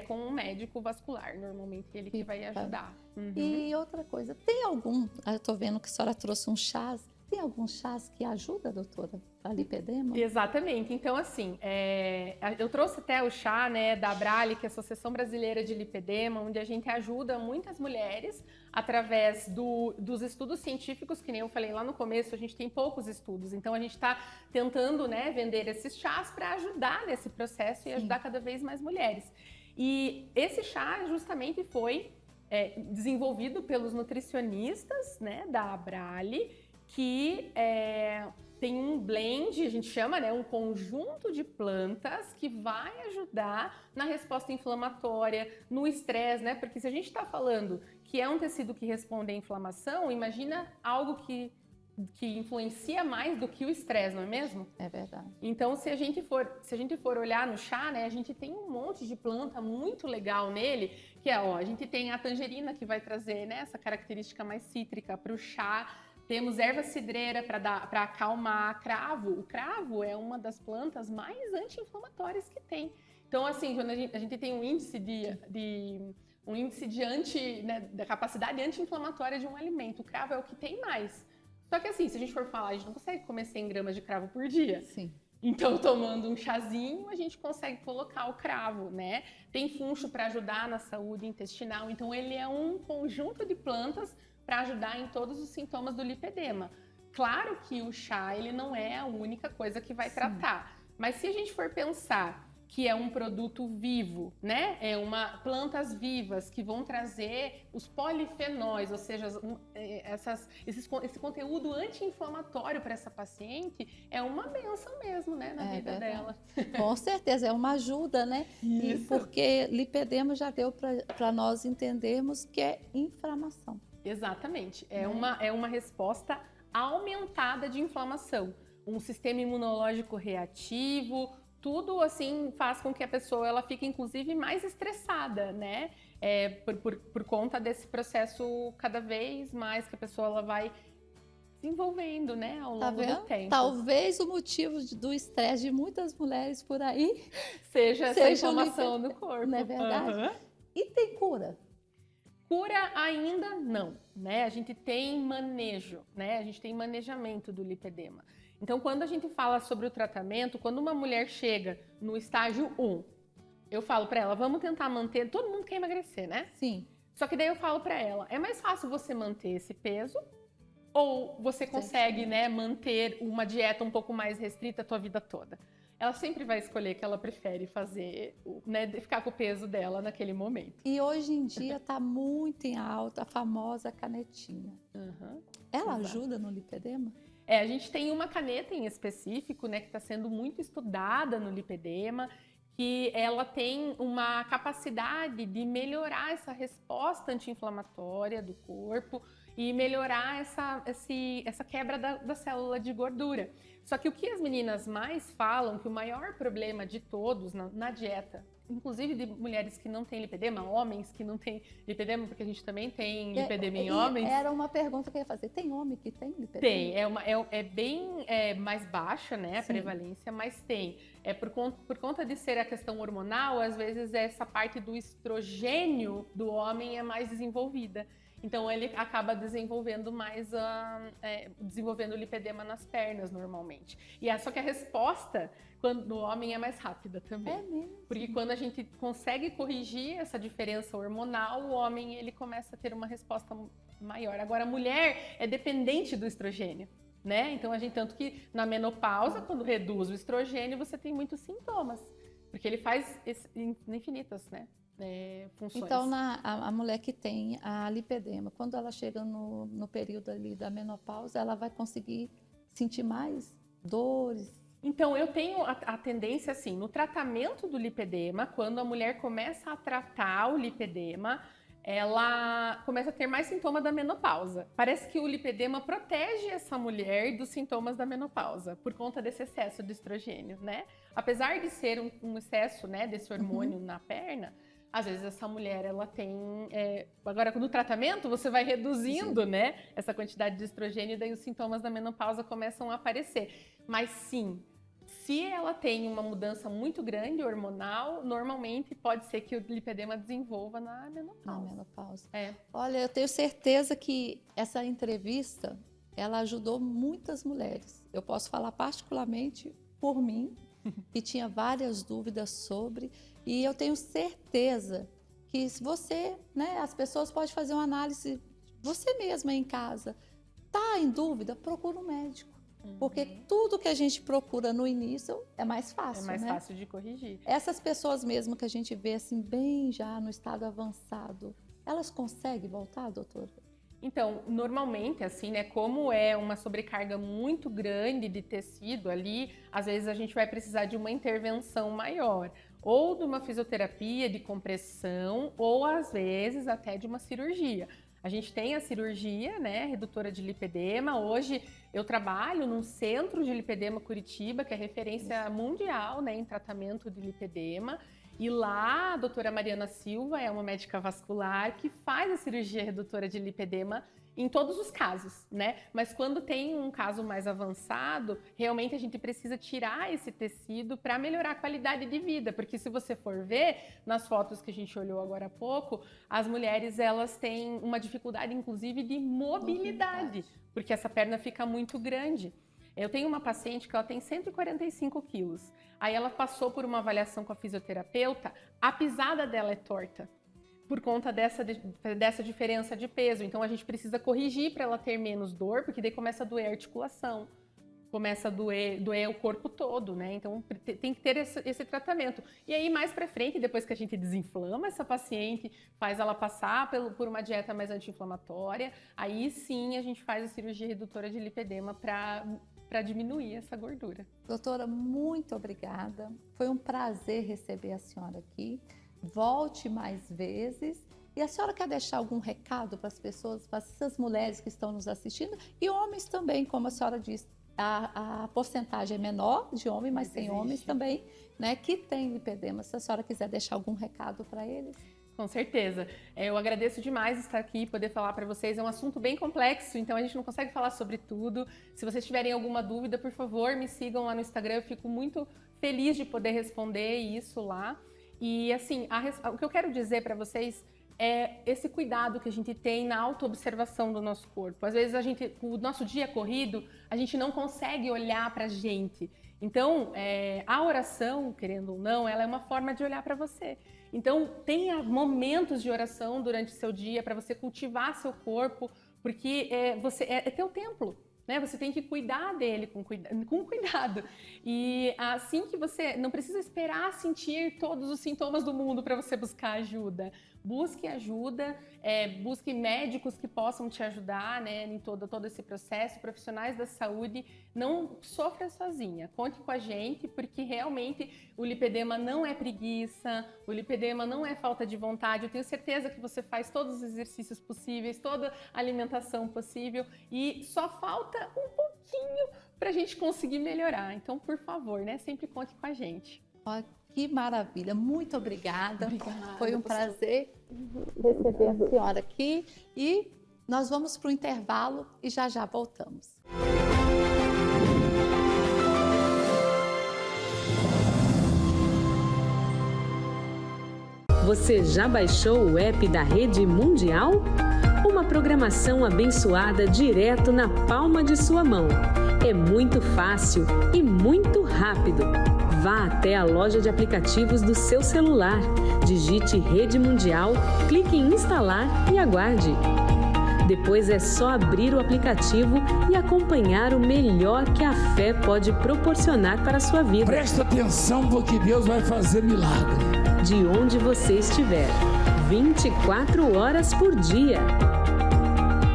com um médico vascular, normalmente ele que vai ajudar. E outra coisa, tem algum, eu tô vendo que a senhora trouxe um chás, tem algum chás que ajuda, doutora, a lipedema? Exatamente, então assim, eu trouxe até o chá, né, da Abrali, que é a Associação Brasileira de Lipedema, onde a gente ajuda muitas mulheres através dos estudos científicos, que nem eu falei lá no começo, a gente tem poucos estudos, então a gente está tentando, né, vender esses chás para ajudar nesse processo e ajudar cada vez mais mulheres. E esse chá justamente foi desenvolvido pelos nutricionistas, né, da Abrali, que tem um blend, a gente chama, né, um conjunto de plantas que vai ajudar na resposta inflamatória, no estresse, né? Porque se a gente está falando que é um tecido que responde à inflamação, imagina algo que que influencia mais do que o estresse, não é mesmo? É verdade. Então, se a gente for olhar no chá, né, a gente tem um monte de planta muito legal nele, que é, ó, a gente tem a tangerina que vai trazer, né, essa característica mais cítrica para o chá. Temos erva cidreira para acalmar. Cravo. O cravo é uma das plantas mais anti-inflamatórias que tem. Então, assim, quando a gente tem um índice da capacidade anti-inflamatória de um alimento, o cravo é o que tem mais. Só que assim, se a gente for falar, a gente não consegue comer 100 gramas de cravo por dia. Sim. Então, tomando um chazinho, a gente consegue colocar o cravo, né? Tem funcho para ajudar na saúde intestinal. Então, ele é um conjunto de plantas para ajudar em todos os sintomas do lipedema. Claro que o chá, ele não é a única coisa que vai tratar. Mas se a gente for pensar que é um produto vivo, né? Plantas vivas que vão trazer os polifenóis, ou seja, esse conteúdo anti-inflamatório para essa paciente, é uma bênção mesmo, né, na vida dela. Com certeza, é uma ajuda, né? Isso. E porque lipedema já deu para nós entendermos que é inflamação. Exatamente. É uma resposta aumentada de inflamação. Um sistema imunológico reativo, tudo assim faz com que a pessoa ela fique inclusive mais estressada, né? Por conta desse processo cada vez mais que a pessoa ela vai desenvolvendo, né, ao longo do tempo. Talvez o motivo do estresse de muitas mulheres por aí seja essa inflamação no corpo. Não é verdade? E tem cura? Cura ainda não, né? A gente tem manejo, né? A gente tem manejamento do lipedema. Então, quando a gente fala sobre o tratamento, quando uma mulher chega no estágio 1, eu falo para ela, vamos tentar manter... Todo mundo quer emagrecer, né? Sim. Só que daí eu falo para ela, é mais fácil você manter esse peso ou você consegue, né, manter uma dieta um pouco mais restrita a tua vida toda? Ela sempre vai escolher que ela prefere fazer, né, ficar com o peso dela naquele momento. E hoje em dia está muito em alta a famosa canetinha. Ela ajuda no lipedema? A gente tem uma caneta em específico, né, que está sendo muito estudada no lipedema, que ela tem uma capacidade de melhorar essa resposta anti-inflamatória do corpo e melhorar essa quebra da célula de gordura. Só que o que as meninas mais falam, que o maior problema de todos na dieta, inclusive de mulheres que não têm lipedema, homens que não têm lipedema, porque a gente também tem lipedema em homens. Era uma pergunta que eu ia fazer. Tem homem que tem lipedema? Tem, é bem mais baixa, né, a prevalência, mas tem. Por conta de ser a questão hormonal, às vezes essa parte do estrogênio do homem é mais desenvolvida. Então ele acaba desenvolvendo desenvolvendo lipedema nas pernas normalmente. Só que a resposta no homem é mais rápida também. É mesmo? Porque quando a gente consegue corrigir essa diferença hormonal, o homem ele começa a ter uma resposta maior. Agora a mulher é dependente do estrogênio, né? Então tanto que na menopausa, quando reduz o estrogênio, você tem muitos sintomas, porque ele faz infinitas, né? Funções. Então, a mulher que tem a lipedema, quando ela chega no período ali da menopausa, ela vai conseguir sentir mais dores? Então, eu tenho a tendência, assim, no tratamento do lipedema, quando a mulher começa a tratar o lipedema, ela começa a ter mais sintoma da menopausa. Parece que o lipedema protege essa mulher dos sintomas da menopausa, por conta desse excesso de estrogênio, né? Apesar de ser um excesso, né, desse hormônio na perna, às vezes essa mulher, ela tem... Agora, no tratamento, você vai reduzindo, né, essa quantidade de estrogênio e daí os sintomas da menopausa começam a aparecer. Mas sim, se ela tem uma mudança muito grande hormonal, normalmente pode ser que o lipedema desenvolva na menopausa. Olha, eu tenho certeza que essa entrevista, ela ajudou muitas mulheres. Eu posso falar particularmente por mim, que tinha várias dúvidas sobre, e eu tenho certeza que se você, né, as pessoas podem fazer uma análise, você mesma em casa, tá em dúvida, procura um médico. Porque tudo que a gente procura no início é mais fácil, né? É mais fácil de corrigir. Essas pessoas mesmo que a gente vê assim, bem já no estado avançado, elas conseguem voltar, doutora? Então, normalmente, assim, né, como é uma sobrecarga muito grande de tecido ali, às vezes a gente vai precisar de uma intervenção maior, ou de uma fisioterapia de compressão, ou às vezes até de uma cirurgia. A gente tem a cirurgia, né, redutora de lipedema. Hoje eu trabalho num centro de lipedema Curitiba, que é referência mundial, né, em tratamento de lipedema. E lá a doutora Mariana Silva é uma médica vascular que faz a cirurgia redutora de lipedema em todos os casos, né? Mas quando tem um caso mais avançado, realmente a gente precisa tirar esse tecido para melhorar a qualidade de vida, porque se você for ver nas fotos que a gente olhou agora há pouco, as mulheres elas têm uma dificuldade inclusive de mobilidade, porque essa perna fica muito grande. Eu tenho uma paciente que ela tem 145 quilos, aí ela passou por uma avaliação com a fisioterapeuta, a pisada dela é torta, por conta dessa diferença de peso. Então a gente precisa corrigir para ela ter menos dor, porque daí começa a doer a articulação, começa a doer o corpo todo, né? Então tem que ter esse tratamento. E aí mais para frente, depois que a gente desinflama essa paciente, faz ela passar por uma dieta mais anti-inflamatória, aí sim a gente faz a cirurgia redutora de lipedema para diminuir essa gordura. Doutora, muito obrigada. Foi um prazer receber a senhora aqui. Volte mais vezes. E a senhora quer deixar algum recado para as pessoas, para essas mulheres que estão nos assistindo e homens também, como a senhora disse, a porcentagem é menor de homem, mas tem homens também, né, que têm lipedema. Se a senhora quiser deixar algum recado para eles. Com certeza. Eu agradeço demais estar aqui, poder falar para vocês. É um assunto bem complexo, então a gente não consegue falar sobre tudo. Se vocês tiverem alguma dúvida, por favor, me sigam lá no Instagram. Eu fico muito feliz de poder responder isso lá. E assim, o que eu quero dizer para vocês é esse cuidado que a gente tem na autoobservação do nosso corpo. Às vezes o nosso dia corrido, a gente não consegue olhar para a gente. Então, a oração, querendo ou não, ela é uma forma de olhar para você. Então, tenha momentos de oração durante o seu dia para você cultivar seu corpo, porque é teu templo. Né? Você tem que cuidar dele com cuidado. E assim que você não precisa esperar sentir todos os sintomas do mundo para você buscar ajuda. Busque ajuda, busque médicos que possam te ajudar, né, em todo esse processo, profissionais da saúde. Não sofra sozinha, conte com a gente, porque realmente o lipedema não é preguiça, o lipedema não é falta de vontade. Eu tenho certeza que você faz todos os exercícios possíveis, toda a alimentação possível e só falta um pouquinho para a gente conseguir melhorar. Então, por favor, né, sempre conte com a gente. Que maravilha, muito obrigada. Obrigada. Foi um prazer receber a senhora aqui e nós vamos para o intervalo e já voltamos. Você já baixou o app da Rede Mundial? Uma programação abençoada direto na palma de sua mão. É muito fácil e muito rápido. Vá até a loja de aplicativos do seu celular, digite Rede Mundial, clique em instalar e aguarde. Depois é só abrir o aplicativo e acompanhar o melhor que a fé pode proporcionar para a sua vida. Presta atenção porque Deus vai fazer milagre. De onde você estiver, 24 horas por dia.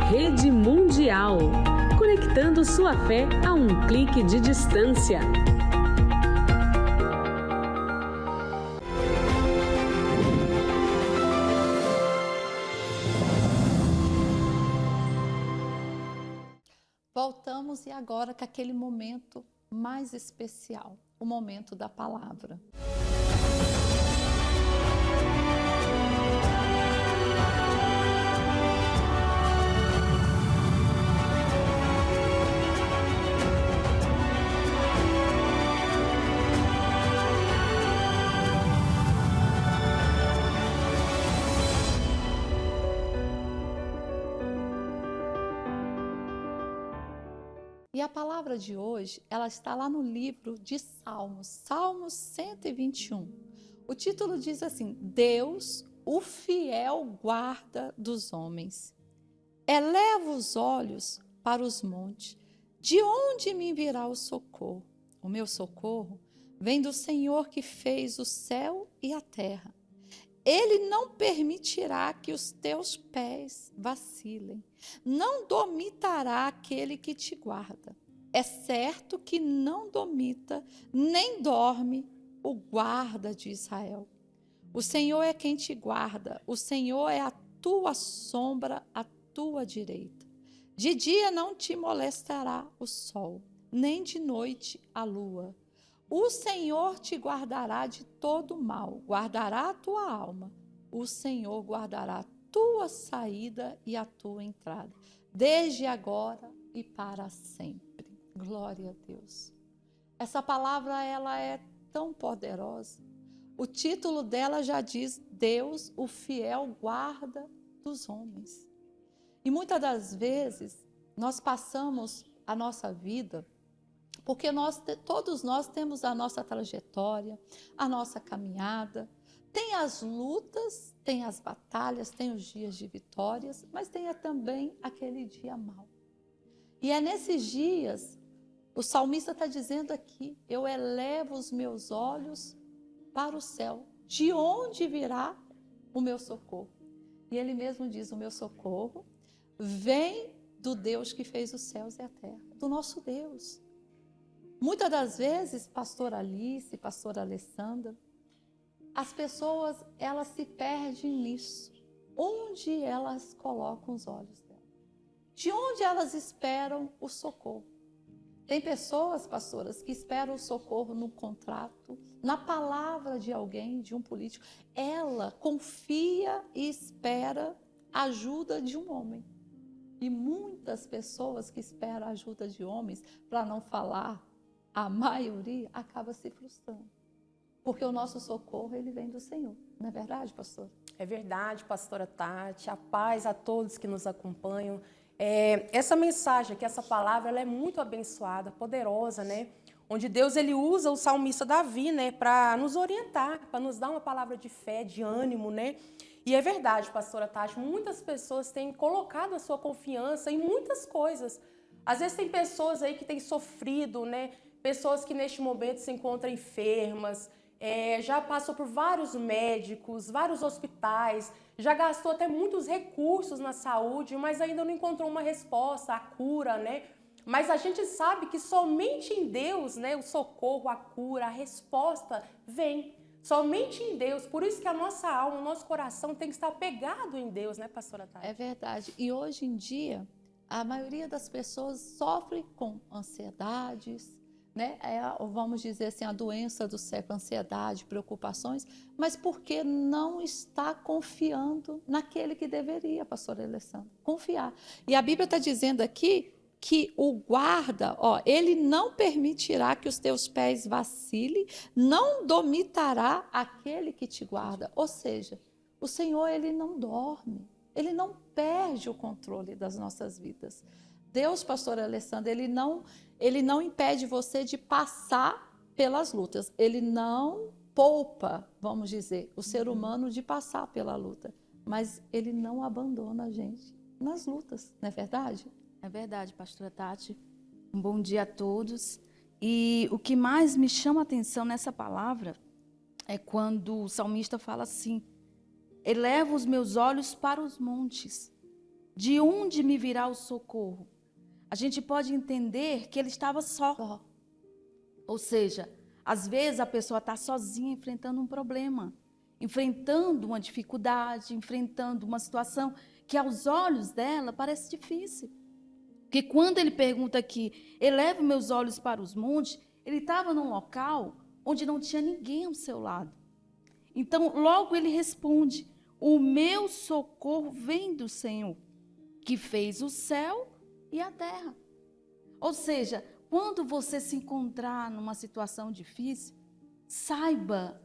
Rede Mundial, conectando sua fé a um clique de distância. Voltamos e agora com aquele momento mais especial, o momento da palavra. E a palavra de hoje, ela está lá no livro de Salmos, Salmos 121. O título diz assim: Deus, o fiel guarda dos homens. Eleva os olhos para os montes. De onde me virá o socorro? O meu socorro vem do Senhor que fez o céu e a terra. Ele não permitirá que os teus pés vacilem. Não dormitará aquele que te guarda. É certo que não dormita, nem dorme o guarda de Israel. O Senhor é quem te guarda. O Senhor é a tua sombra à tua direita. De dia não te molestará o sol, nem de noite a lua. O Senhor te guardará de todo mal, guardará a tua alma. O Senhor guardará a tua saída e a tua entrada, desde agora e para sempre. Glória a Deus. Essa palavra, ela é tão poderosa. O título dela já diz: Deus, o fiel guarda dos homens. E muitas das vezes nós passamos a nossa vida, porque todos nós temos a nossa trajetória, a nossa caminhada. Tem as lutas, tem as batalhas, tem os dias de vitórias, mas tem também aquele dia mau. E é nesses dias, o salmista está dizendo aqui: eu elevo os meus olhos para o céu, de onde virá o meu socorro? E ele mesmo diz: o meu socorro vem do Deus que fez os céus e a terra, do nosso Deus. Muitas das vezes, pastora Alice, pastora Alessandra, as pessoas, elas se perdem nisso. Onde elas colocam os olhos dela? De onde elas esperam o socorro? Tem pessoas, pastoras, que esperam o socorro no contrato, na palavra de alguém, de um político. Ela confia e espera a ajuda de um homem. E muitas pessoas que esperam a ajuda de homens, para não falar a maioria, acaba se frustrando. Porque o nosso socorro, ele vem do Senhor. Não é verdade, pastor? É verdade, pastora Tati. A paz a todos que nos acompanham. Essa mensagem aqui, essa palavra, ela é muito abençoada, poderosa, né? Onde Deus, ele usa o salmista Davi, né? Para nos orientar, para nos dar uma palavra de fé, de ânimo, né? E é verdade, pastora Tati, muitas pessoas têm colocado a sua confiança em muitas coisas. Às vezes tem pessoas aí que têm sofrido, né? Pessoas que neste momento se encontram enfermas, já passou por vários médicos, vários hospitais, já gastou até muitos recursos na saúde, mas ainda não encontrou uma resposta, a cura, né? Mas a gente sabe que somente em Deus, né, o socorro, a cura, a resposta vem. Somente em Deus. Por isso que a nossa alma, o nosso coração tem que estar pegado em Deus, né, pastora Tati? É verdade. E hoje em dia, a maioria das pessoas sofre com ansiedades, né? Vamos dizer assim, a doença do século, ansiedade, preocupações, mas porque não está confiando naquele que deveria, pastora Alessandra, confiar. E a Bíblia está dizendo aqui que o guarda, ele não permitirá que os teus pés vacilem, não dormitará aquele que te guarda. Ou seja, o Senhor, ele não dorme, ele não perde o controle das nossas vidas. Deus, pastora Alessandra, ele não impede você de passar pelas lutas. Ele não poupa, vamos dizer, o ser humano de passar pela luta. Mas ele não abandona a gente nas lutas, não é verdade? É verdade, pastora Tati. Um bom dia a todos. E o que mais me chama a atenção nessa palavra é quando o salmista fala assim: elevo os meus olhos para os montes. De onde me virá o socorro? A gente pode entender que ele estava só. Ou seja, às vezes a pessoa está sozinha enfrentando um problema, enfrentando uma dificuldade, enfrentando uma situação que aos olhos dela parece difícil. Porque quando ele pergunta aqui, elevo meus olhos para os montes, ele estava num local onde não tinha ninguém ao seu lado. Então, logo ele responde: o meu socorro vem do Senhor, que fez o céu e a terra. Ou seja, quando você se encontrar numa situação difícil, saiba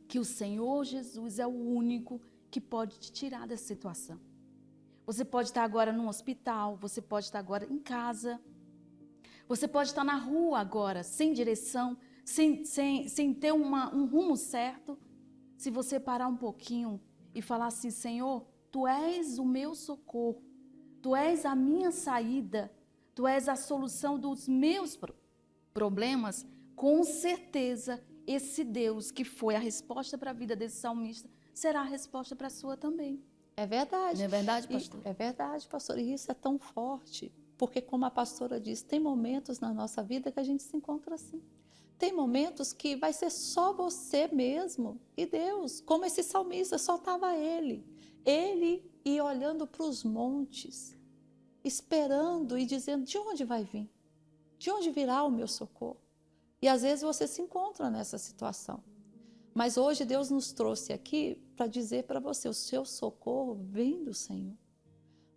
que o Senhor Jesus é o único que pode te tirar dessa situação. Você pode estar agora num hospital, você pode estar agora em casa, você pode estar na rua agora, sem direção, sem ter um rumo certo. Se você parar um pouquinho e falar assim: Senhor, Tu és o meu socorro, Tu és a minha saída, Tu és a solução dos meus problemas, com certeza esse Deus que foi a resposta para a vida desse salmista será a resposta para a sua também. É verdade. Não é verdade, pastor? É verdade, pastor. E isso é tão forte, porque como a pastora disse, tem momentos na nossa vida que a gente se encontra assim. Tem momentos que vai ser só você mesmo e Deus. Como esse salmista, só estava ele e olhando para os montes, esperando e dizendo: de onde vai vir? De onde virá o meu socorro? E às vezes você se encontra nessa situação. Mas hoje Deus nos trouxe aqui para dizer para você: o seu socorro vem do Senhor.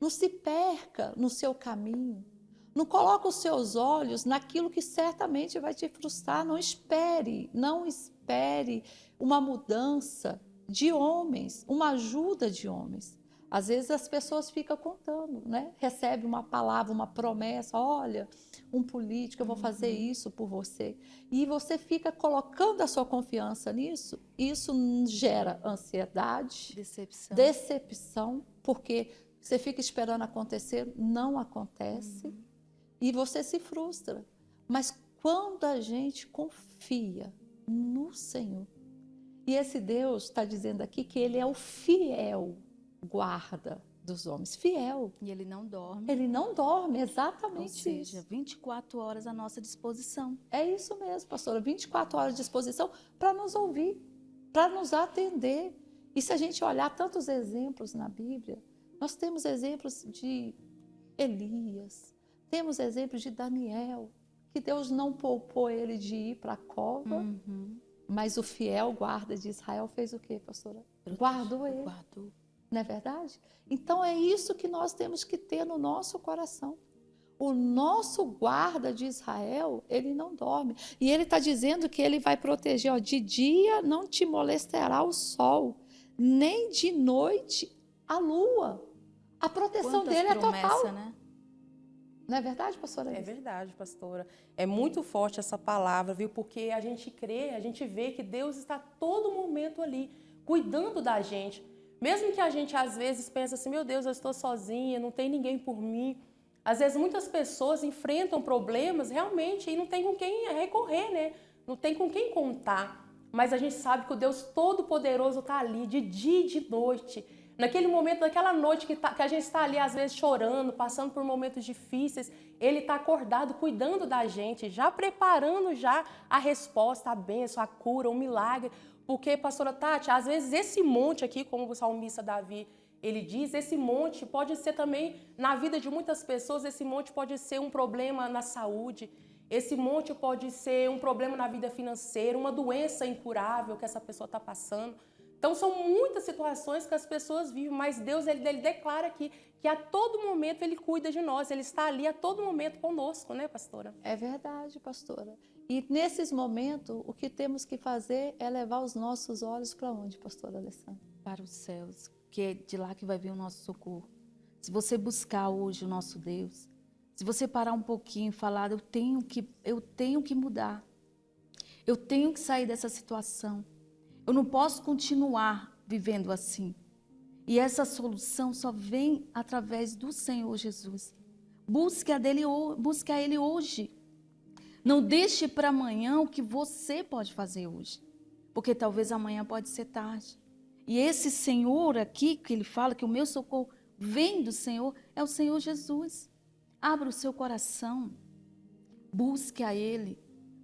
Não se perca no seu caminho. Não coloque os seus olhos naquilo que certamente vai te frustrar. Não espere uma mudança de homens, uma ajuda de homens. Às vezes as pessoas ficam contando, né? Recebe uma palavra, uma promessa: olha, um político, eu vou fazer isso por você. E você fica colocando a sua confiança nisso. Isso gera ansiedade, decepção, porque você fica esperando acontecer, não acontece, e você se frustra. Mas quando a gente confia no Senhor, e esse Deus está dizendo aqui que Ele é o fiel guarda dos homens, fiel. E Ele não dorme. Ele não dorme, exatamente. Ou seja, 24 horas à nossa disposição. É isso mesmo, pastora, 24 horas de disposição para nos ouvir, para nos atender. E se a gente olhar tantos exemplos na Bíblia, nós temos exemplos de Elias, temos exemplos de Daniel, que Deus não poupou ele de ir para a cova, mas o fiel guarda de Israel fez o quê, pastora? Guardou ele. Guardou. Não é verdade? Então é isso que nós temos que ter no nosso coração. O nosso guarda de Israel, ele não dorme. E ele está dizendo que ele vai proteger: ó, de dia não te molestará o sol, nem de noite a lua. A proteção dele é total. Né? Não é verdade, pastora? É verdade, pastora. É muito forte essa palavra, viu? Porque a gente crê, a gente vê que Deus está a todo momento ali, cuidando da gente. Mesmo que a gente, às vezes, pense assim: meu Deus, eu estou sozinha, não tem ninguém por mim. Às vezes, muitas pessoas enfrentam problemas, realmente, e não tem com quem recorrer, né? Não tem com quem contar. Mas a gente sabe que o Deus Todo-Poderoso está ali, de dia e de noite. Naquele momento, naquela noite que a gente está ali, às vezes, chorando, passando por momentos difíceis, Ele está acordado, cuidando da gente, já preparando já a resposta, a bênção, a cura, o milagre. Porque, pastora Tati, às vezes esse monte aqui, como o salmista Davi, ele diz, esse monte pode ser também, na vida de muitas pessoas, esse monte pode ser um problema na saúde, esse monte pode ser um problema na vida financeira, uma doença incurável que essa pessoa está passando. Então, são muitas situações que as pessoas vivem, mas Deus, ele declara aqui que a todo momento Ele cuida de nós, Ele está ali a todo momento conosco, né, pastora? É verdade, pastora. E nesses momentos, o que temos que fazer é levar os nossos olhos para onde, pastora Alessandra? Para os céus, que é de lá que vai vir o nosso socorro. Se você buscar hoje o nosso Deus, se você parar um pouquinho e falar: eu tenho que mudar, eu tenho que sair dessa situação, eu não posso continuar vivendo assim. E essa solução só vem através do Senhor Jesus. Busque a Ele hoje. Não deixe para amanhã o que você pode fazer hoje, porque talvez amanhã pode ser tarde. E esse Senhor aqui, que Ele fala que o meu socorro vem do Senhor, é o Senhor Jesus. Abra o seu coração, busque a Ele,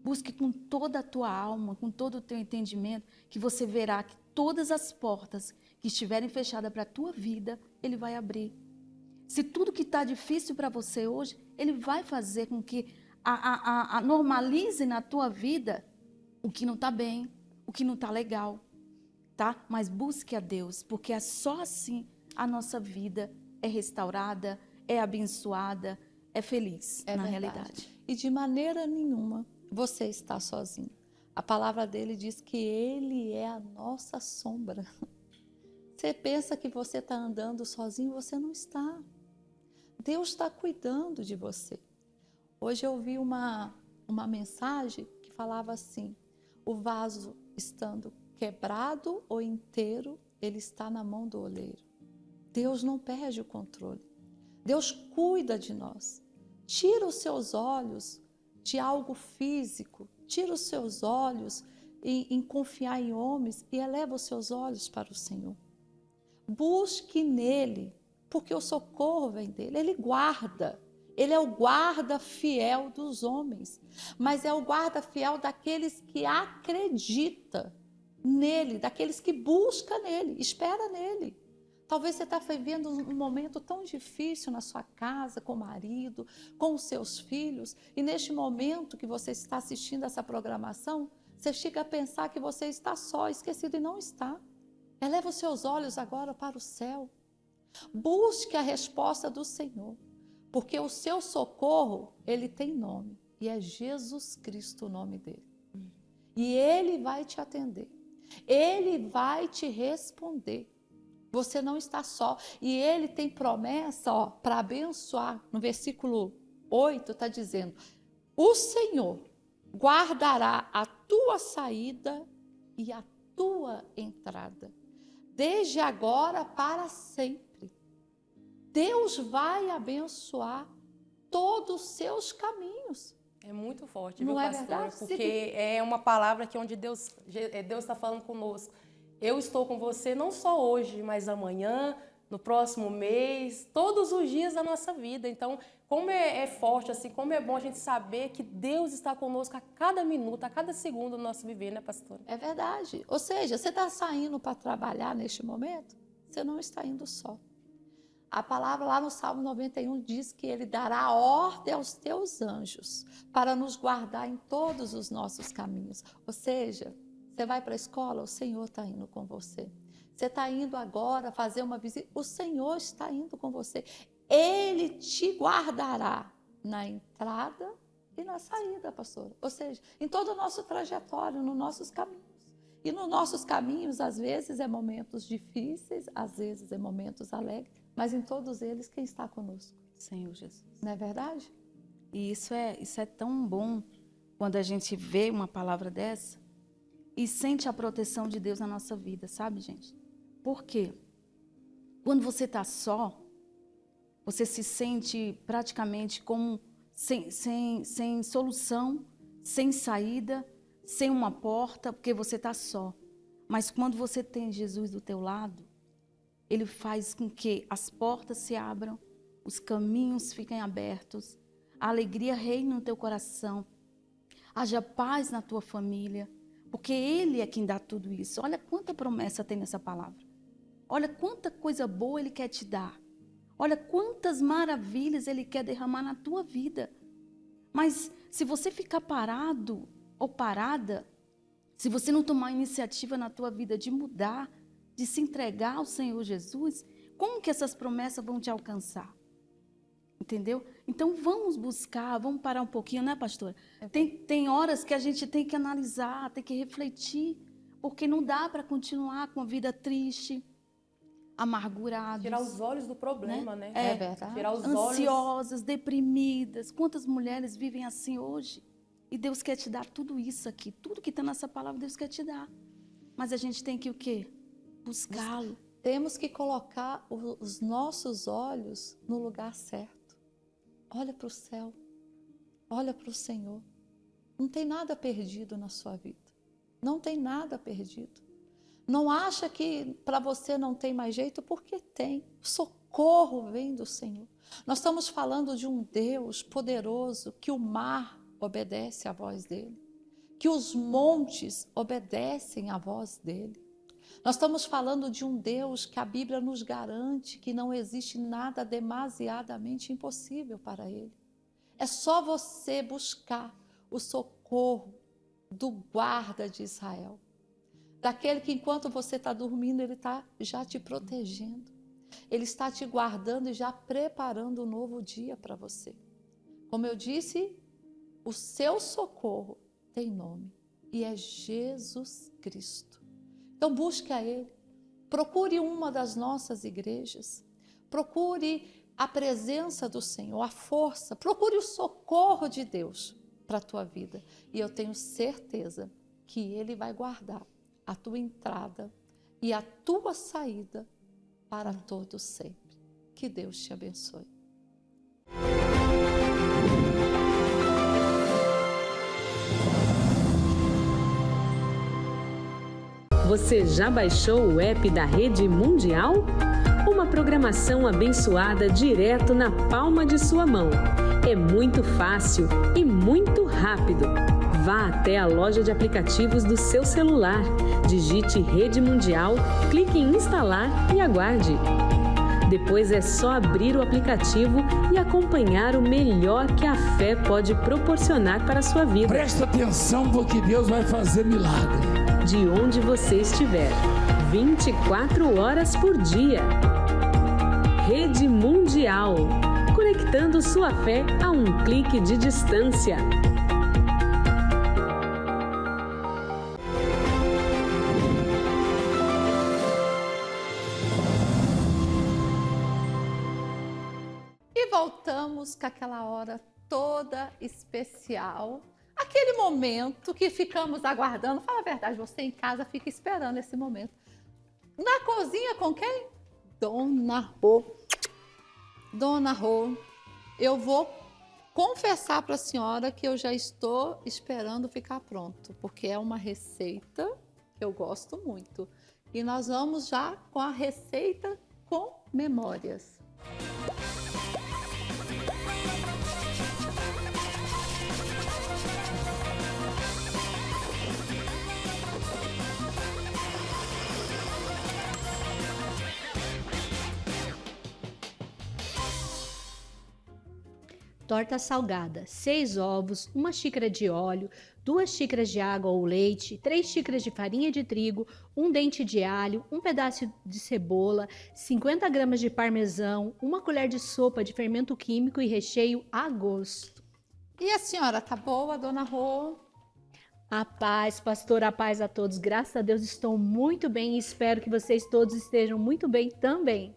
busque com toda a tua alma, com todo o teu entendimento, que você verá que todas as portas que estiverem fechadas para a tua vida, Ele vai abrir. Se tudo que está difícil para você hoje, Ele vai fazer com que normalize na tua vida o que não está bem, o que não está legal, tá? Mas busque a Deus, porque é só assim a nossa vida é restaurada, é abençoada, é feliz, na realidade. E de maneira nenhuma você está sozinho. A palavra dele diz que Ele é a nossa sombra. Você pensa que você está andando sozinho, você não está. Deus está cuidando de você. Hoje eu ouvi uma mensagem que falava assim: o vaso estando quebrado ou inteiro, ele está na mão do oleiro. Deus não perde o controle. Deus cuida de nós. Tira os seus olhos de algo físico, tira os seus olhos em confiar em homens e eleva os seus olhos para o Senhor. Busque nele, porque o socorro vem dele. Ele guarda. Ele é o guarda fiel dos homens, mas é o guarda fiel daqueles que acreditam nele, daqueles que buscam nele, espera nele. Talvez você está vivendo um momento tão difícil na sua casa, com o marido, com os seus filhos, e neste momento que você está assistindo essa programação, você chega a pensar que você está só, esquecido, e não está. Eleva os seus olhos agora para o céu. Busque a resposta do Senhor, porque o seu socorro, ele tem nome, e é Jesus Cristo o nome dele. E ele vai te atender, ele vai te responder. Você não está só. E ele tem promessa para abençoar. No versículo 8 está dizendo: o Senhor guardará a tua saída e a tua entrada, desde agora para sempre. Deus vai abençoar todos os seus caminhos. É muito forte, não viu, é pastora? verdade? Porque é uma palavra que onde Deus está falando conosco. Eu estou com você não só hoje, mas amanhã, no próximo mês, todos os dias da nossa vida. Então, como é forte, assim, como é bom a gente saber que Deus está conosco a cada minuto, a cada segundo do nosso viver, né, pastora? É verdade. Ou seja, você está saindo para trabalhar neste momento, você não está indo só. A palavra lá no Salmo 91 diz que ele dará ordem aos teus anjos para nos guardar em todos os nossos caminhos. Ou seja, você vai para a escola, o Senhor está indo com você. Você está indo agora fazer uma visita, o Senhor está indo com você. Ele te guardará na entrada e na saída, pastora. Ou seja, em todo o nosso trajetório, nos nossos caminhos. E nos nossos caminhos, às vezes, é momentos difíceis, às vezes é momentos alegres, mas em todos eles, quem está conosco? Senhor Jesus. Não é verdade? E isso é tão bom quando a gente vê uma palavra dessa e sente a proteção de Deus na nossa vida, sabe, gente? Por quê? Quando você está só, você se sente praticamente como sem solução, sem saída, sem uma porta, porque você está só. Mas quando você tem Jesus do teu lado, ele faz com que as portas se abram, os caminhos fiquem abertos, a alegria reine no teu coração, haja paz na tua família, porque ele é quem dá tudo isso. Olha quanta promessa tem nessa palavra. Olha quanta coisa boa ele quer te dar. Olha quantas maravilhas ele quer derramar na tua vida. Mas se você ficar parado ou parada, se você não tomar iniciativa na tua vida de mudar, de se entregar ao Senhor Jesus, como que essas promessas vão te alcançar? Entendeu? Então vamos buscar, vamos parar um pouquinho, né, pastora? Tem horas que a gente tem que analisar, tem que refletir, porque não dá para continuar com a vida triste, amargurados. Tirar os olhos do problema, né? É verdade. Tirar os ansiosas, deprimidas. Quantas mulheres vivem assim hoje? E Deus quer te dar tudo isso aqui, tudo que está nessa palavra, Deus quer te dar. Mas a gente tem que o quê? Buscá-lo. Temos que colocar os nossos olhos no lugar certo. Olha para o céu, olha para o Senhor. Não tem nada perdido na sua vida. Não tem nada perdido. Não acha que para você não tem mais jeito, porque tem. O socorro vem do Senhor. Nós estamos falando de um Deus poderoso, que o mar obedece à voz dele, que os montes obedecem à voz dele. Nós estamos falando de um Deus que a Bíblia nos garante que não existe nada demasiadamente impossível para ele. É só você buscar o socorro do guarda de Israel, daquele que enquanto você está dormindo, ele está já te protegendo. Ele está te guardando e já preparando um novo dia para você. Como eu disse, o seu socorro tem nome e é Jesus Cristo. Então busque a Ele, procure uma das nossas igrejas, procure a presença do Senhor, a força, procure o socorro de Deus para a tua vida. E eu tenho certeza que Ele vai guardar a tua entrada e a tua saída para todos sempre. Que Deus te abençoe. Você já baixou o app da Rede Mundial? Uma programação abençoada direto na palma de sua mão. É muito fácil e muito rápido. Vá até a loja de aplicativos do seu celular, digite Rede Mundial, clique em instalar e aguarde. Depois é só abrir o aplicativo e acompanhar o melhor que a fé pode proporcionar para a sua vida. Presta atenção porque Deus vai fazer milagre. De onde você estiver, 24 horas por dia. Rede Mundial, conectando sua fé a um clique de distância. E voltamos com aquela hora toda especial, aquele momento que ficamos aguardando. Fala a verdade, você em casa fica esperando esse momento. Na cozinha com quem? Dona Rô. Dona Rô, eu vou confessar para a senhora que eu já estou esperando ficar pronto, porque é uma receita que eu gosto muito. E nós vamos já com a receita com memórias. Torta salgada, 6 ovos, 1 xícara de óleo, 2 xícaras de água ou leite, 3 xícaras de farinha de trigo, 1 dente de alho, 1 pedaço de cebola, 50 gramas de parmesão, 1 colher de sopa de fermento químico e recheio a gosto. E a senhora tá boa, Dona Rô? A paz, pastora, a paz a todos. Graças a Deus estou muito bem e espero que vocês todos estejam muito bem também.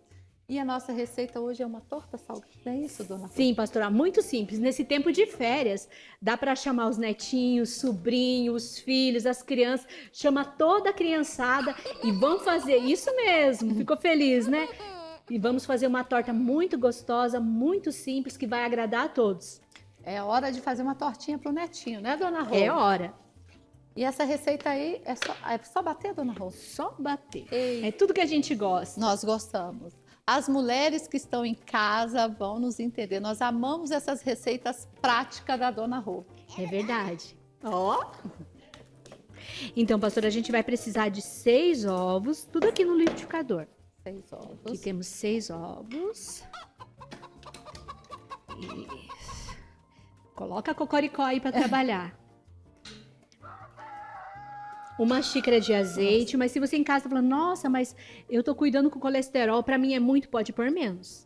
E a nossa receita hoje é uma torta salgada, é isso, Dona Rô? Sim, pastora, muito simples. Nesse tempo de férias, dá para chamar os netinhos, sobrinhos, filhos, as crianças, chama toda a criançada e vamos fazer isso mesmo. Ficou feliz, né? E vamos fazer uma torta muito gostosa, muito simples, que vai agradar a todos. É hora de fazer uma tortinha pro netinho, né, Dona Rô? É hora. E essa receita aí é só bater, Dona Rô? Só bater. Ei. É tudo que a gente gosta. Nós gostamos. As mulheres que estão em casa vão nos entender. Nós amamos essas receitas práticas da Dona Rô. É verdade. Ó. Então, pastora, a gente vai precisar de 6 ovos, tudo aqui no liquidificador. 6 ovos. Aqui temos 6 ovos. Isso. Coloca a cocoricó aí para trabalhar. 1 xícara de azeite, mas se você em casa tá falando, nossa, mas eu tô cuidando com colesterol, para mim é muito, pode pôr menos.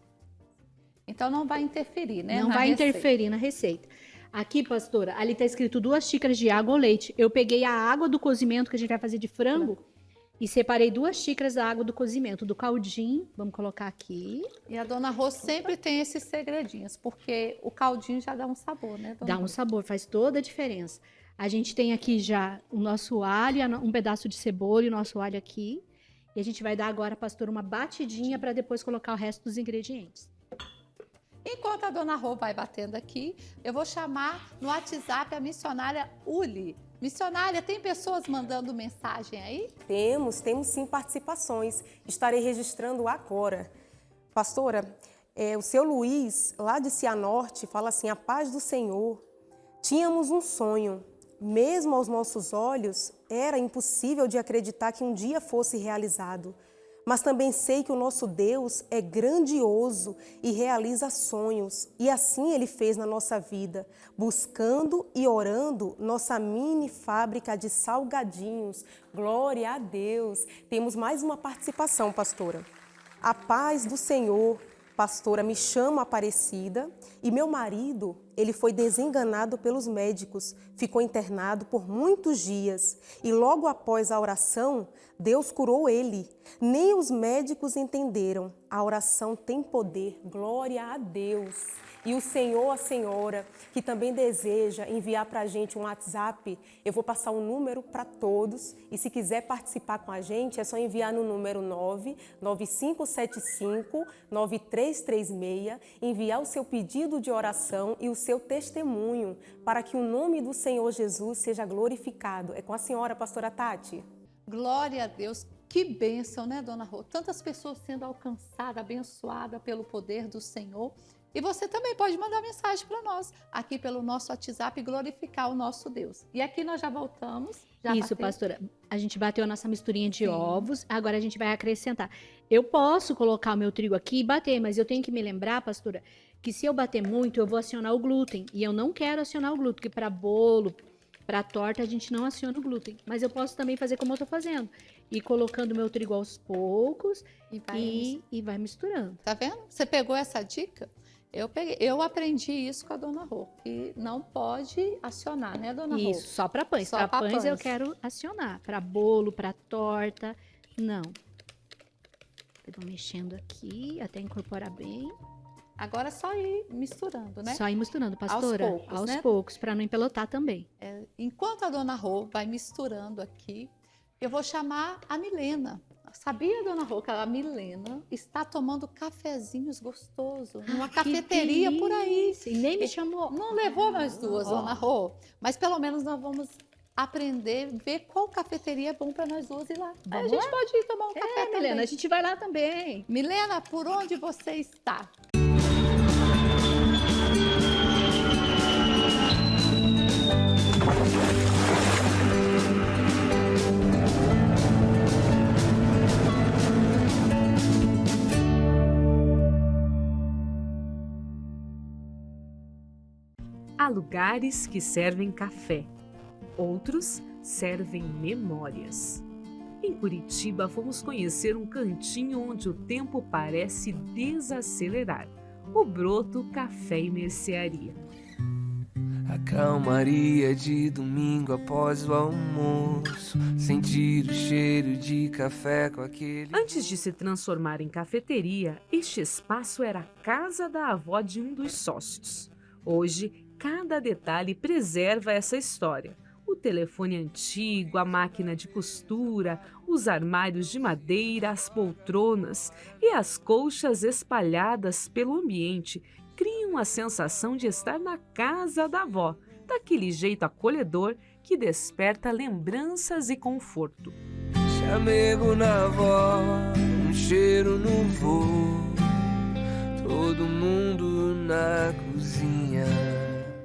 Então não vai interferir, né? Não vai interferir na receita. Aqui, pastora, ali tá escrito 2 xícaras de água ou leite. Eu peguei a água do cozimento que a gente vai fazer de frango e separei 2 xícaras da água do cozimento, do caldinho. Vamos colocar aqui. E a Dona Rô sempre tem esses segredinhos, porque o caldinho já dá um sabor, né, Dona Dá Rô? um sabor, faz toda a diferença. A gente tem aqui já o nosso alho, um pedaço de cebola e o nosso alho aqui. E a gente vai dar agora, pastor, uma batidinha para depois colocar o resto dos ingredientes. Enquanto a Dona Rô vai batendo aqui, eu vou chamar no WhatsApp a missionária Uli. Missionária, tem pessoas mandando mensagem aí? Temos sim participações. Estarei registrando agora. Pastora, o seu Luiz, lá de Cianorte, fala assim, a paz do Senhor. Tínhamos um sonho. Mesmo aos nossos olhos, era impossível de acreditar que um dia fosse realizado. Mas também sei que o nosso Deus é grandioso e realiza sonhos. E assim Ele fez na nossa vida, buscando e orando nossa mini fábrica de salgadinhos. Glória a Deus! Temos mais uma participação, pastora. A paz do Senhor. Pastora, me chamo Aparecida e meu marido, ele foi desenganado pelos médicos, ficou internado por muitos dias e logo após a oração, Deus curou ele. Nem os médicos entenderam, a oração tem poder, glória a Deus. E o senhor, a senhora, que também deseja enviar para a gente um WhatsApp, eu vou passar um número para todos. E se quiser participar com a gente, é só enviar no número 99575-9336, enviar o seu pedido de oração e o seu testemunho, para que o nome do Senhor Jesus seja glorificado. É com a senhora, pastora Tati. Glória a Deus. Que bênção, né, Dona Rô? Tantas pessoas sendo alcançadas, abençoadas pelo poder do Senhor. E você também pode mandar mensagem para nós, aqui pelo nosso WhatsApp, e glorificar o nosso Deus. E aqui nós já voltamos. Já Isso, bateu. pastora. A gente bateu a nossa misturinha de ovos, agora a gente vai acrescentar. Eu posso colocar o meu trigo aqui e bater, mas eu tenho que me lembrar, pastora, que se eu bater muito, eu vou acionar o glúten. E eu não quero acionar o glúten, porque para bolo, para torta, a gente não aciona o glúten. Mas eu posso também fazer como eu tô fazendo. Ir colocando o meu trigo aos poucos e vai misturando. Tá vendo? Você pegou essa dica? Eu aprendi isso com a Dona Rô, que não pode acionar, né, Dona Rô? Isso, só para pães. Para pães eu quero acionar. Para bolo, para torta, não. Eu vou mexendo aqui até incorporar bem. Agora é só ir misturando, né? Só ir misturando, pastora. Aos poucos, Aos né? poucos, para não empelotar também. Enquanto a Dona Rô vai misturando aqui, eu vou chamar a Milena. Sabia, Dona Rô, que a Milena está tomando cafezinhos gostosos numa cafeteria por aí. E nem me chamou. Não levou nós duas, Dona Rô. Mas pelo menos nós vamos aprender, ver qual cafeteria é bom para nós duas ir lá. Aí a gente pode ir tomar um café também. Milena, a gente vai lá também. Milena, por onde você está? Há lugares que servem café, outros servem memórias. Em Curitiba, fomos conhecer um cantinho onde o tempo parece desacelerar. O Broto Café e Mercearia. A calmaria de domingo após o almoço, sentir o cheiro de café com aquele... Antes de se transformar em cafeteria, este espaço era a casa da avó de um dos sócios. Hoje, cada detalhe preserva essa história. O telefone antigo, a máquina de costura, os armários de madeira, as poltronas e as colchas espalhadas pelo ambiente criam a sensação de estar na casa da avó, daquele jeito acolhedor que desperta lembranças e conforto. Chamego na avó, um cheiro no voo, todo mundo na cozinha.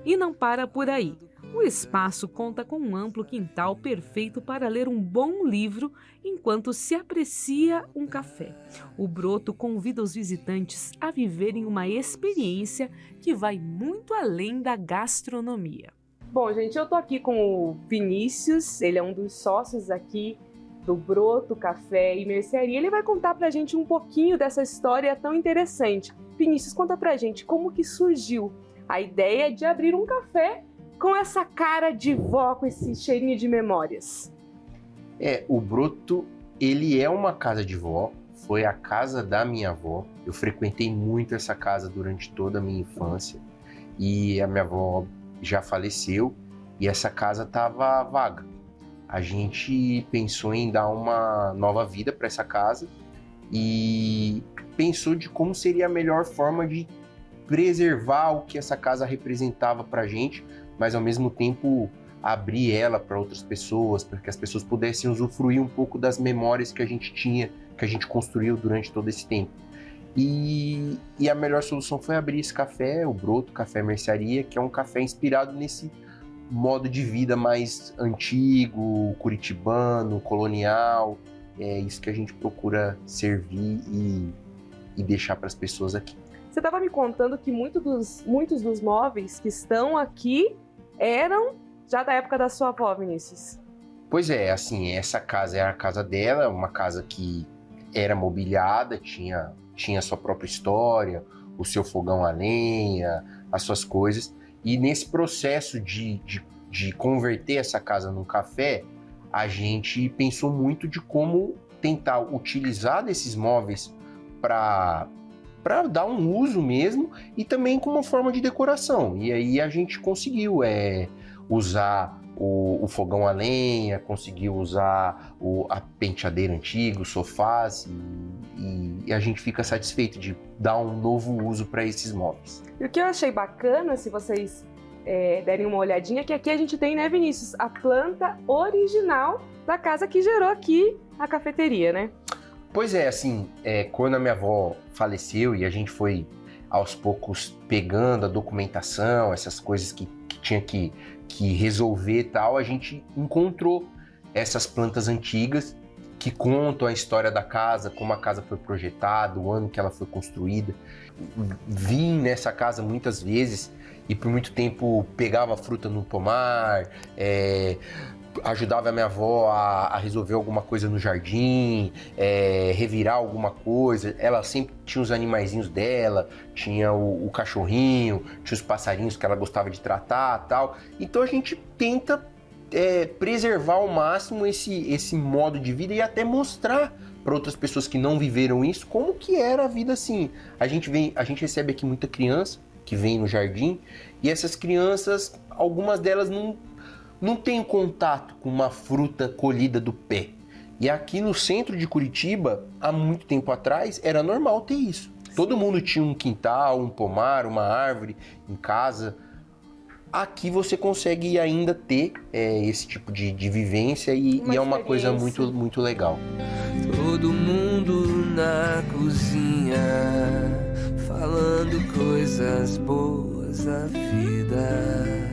E não para por aí. O espaço conta com um amplo quintal perfeito para ler um bom livro enquanto se aprecia um café. O Broto convida os visitantes a viverem uma experiência que vai muito além da gastronomia. Bom, gente, eu tô aqui com o Vinícius, ele é um dos sócios aqui do Broto Café e Mercearia. Ele vai contar pra gente um pouquinho dessa história tão interessante. Vinícius, conta pra gente como que surgiu a ideia de abrir um café com essa cara de vó, com esse cheirinho de memórias. O Broto, ele é uma casa de vó, foi a casa da minha avó. Eu frequentei muito essa casa durante toda a minha infância e a minha avó já faleceu e essa casa estava vaga. A gente pensou em dar uma nova vida para essa casa e pensou de como seria a melhor forma de preservar o que essa casa representava para a gente, mas ao mesmo tempo abrir ela para outras pessoas, para que as pessoas pudessem usufruir um pouco das memórias que a gente tinha, que a gente construiu durante todo esse tempo. E a melhor solução foi abrir esse café, o Broto Café Mercearia, que é um café inspirado nesse modo de vida mais antigo, curitibano, colonial. É isso que a gente procura servir e deixar para as pessoas aqui. Você estava me contando que muitos dos móveis que estão aqui eram já da época da sua avó, Vinícius. Pois é, assim, essa casa era a casa dela, uma casa que era mobiliada, tinha sua própria história, o seu fogão a lenha, as suas coisas. E nesse processo de converter essa casa num café, a gente pensou muito de como tentar utilizar desses móveis para dar um uso mesmo e também como uma forma de decoração. E aí a gente conseguiu usar o fogão a lenha, conseguiu usar a penteadeira antiga, os sofás e a gente fica satisfeito de dar um novo uso para esses móveis. E o que eu achei bacana, se vocês derem uma olhadinha, que aqui a gente tem, né, Vinícius, a planta original da casa que gerou aqui a cafeteria, né? Pois é, assim, quando a minha avó faleceu e a gente foi aos poucos pegando a documentação, essas coisas que tinha que resolver e tal, a gente encontrou essas plantas antigas que contam a história da casa, como a casa foi projetada, o ano que ela foi construída. Vim nessa casa muitas vezes e por muito tempo pegava fruta no pomar, ajudava a minha avó a resolver alguma coisa no jardim, revirar alguma coisa. Ela sempre tinha os animaizinhos dela, tinha o cachorrinho, tinha os passarinhos que ela gostava de tratar e tal. Então a gente tenta preservar ao máximo esse modo de vida e até mostrar para outras pessoas que não viveram isso como que era a vida assim. A gente recebe aqui muita criança que vem no jardim e essas crianças, algumas delas não têm contato com uma fruta colhida do pé. E aqui no centro de Curitiba, há muito tempo atrás, era normal ter isso. Todo mundo tinha um quintal, um pomar, uma árvore em casa. Aqui você consegue ainda ter esse tipo de vivência e é uma coisa muito, muito legal. Todo mundo na cozinha, falando coisas boas da vida.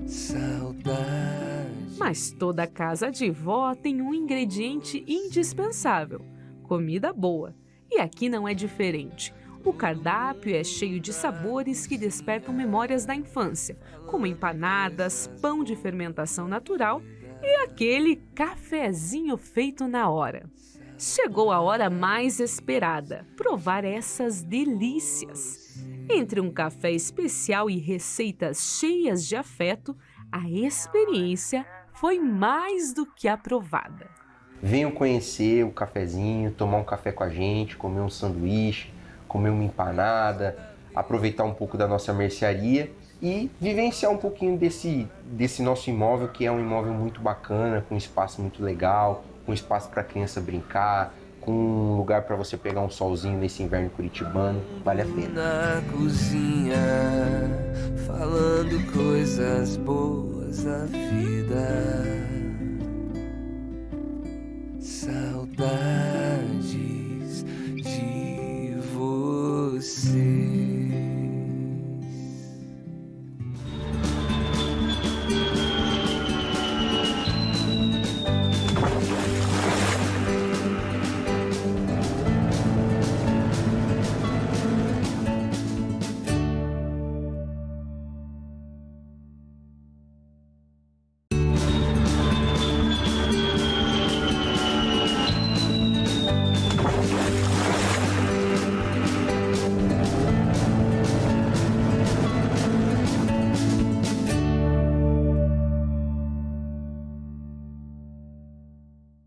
Saudade. Mas toda casa de vó tem um ingrediente indispensável: comida boa. E aqui não é diferente. O cardápio é cheio de sabores que despertam memórias da infância, como empanadas, pão de fermentação natural e aquele cafezinho feito na hora. Chegou a hora mais esperada: provar essas delícias. Entre um café especial e receitas cheias de afeto, a experiência foi mais do que aprovada. Venham conhecer o cafezinho, tomar um café com a gente, comer um sanduíche, comer uma empanada, aproveitar um pouco da nossa mercearia e vivenciar um pouquinho desse nosso imóvel, que é um imóvel muito bacana, com um espaço muito legal, com espaço para a criança brincar, com um lugar para você pegar um solzinho nesse inverno curitibano. Vale a pena. Na cozinha, falando coisas boas da vida. Saudades de você.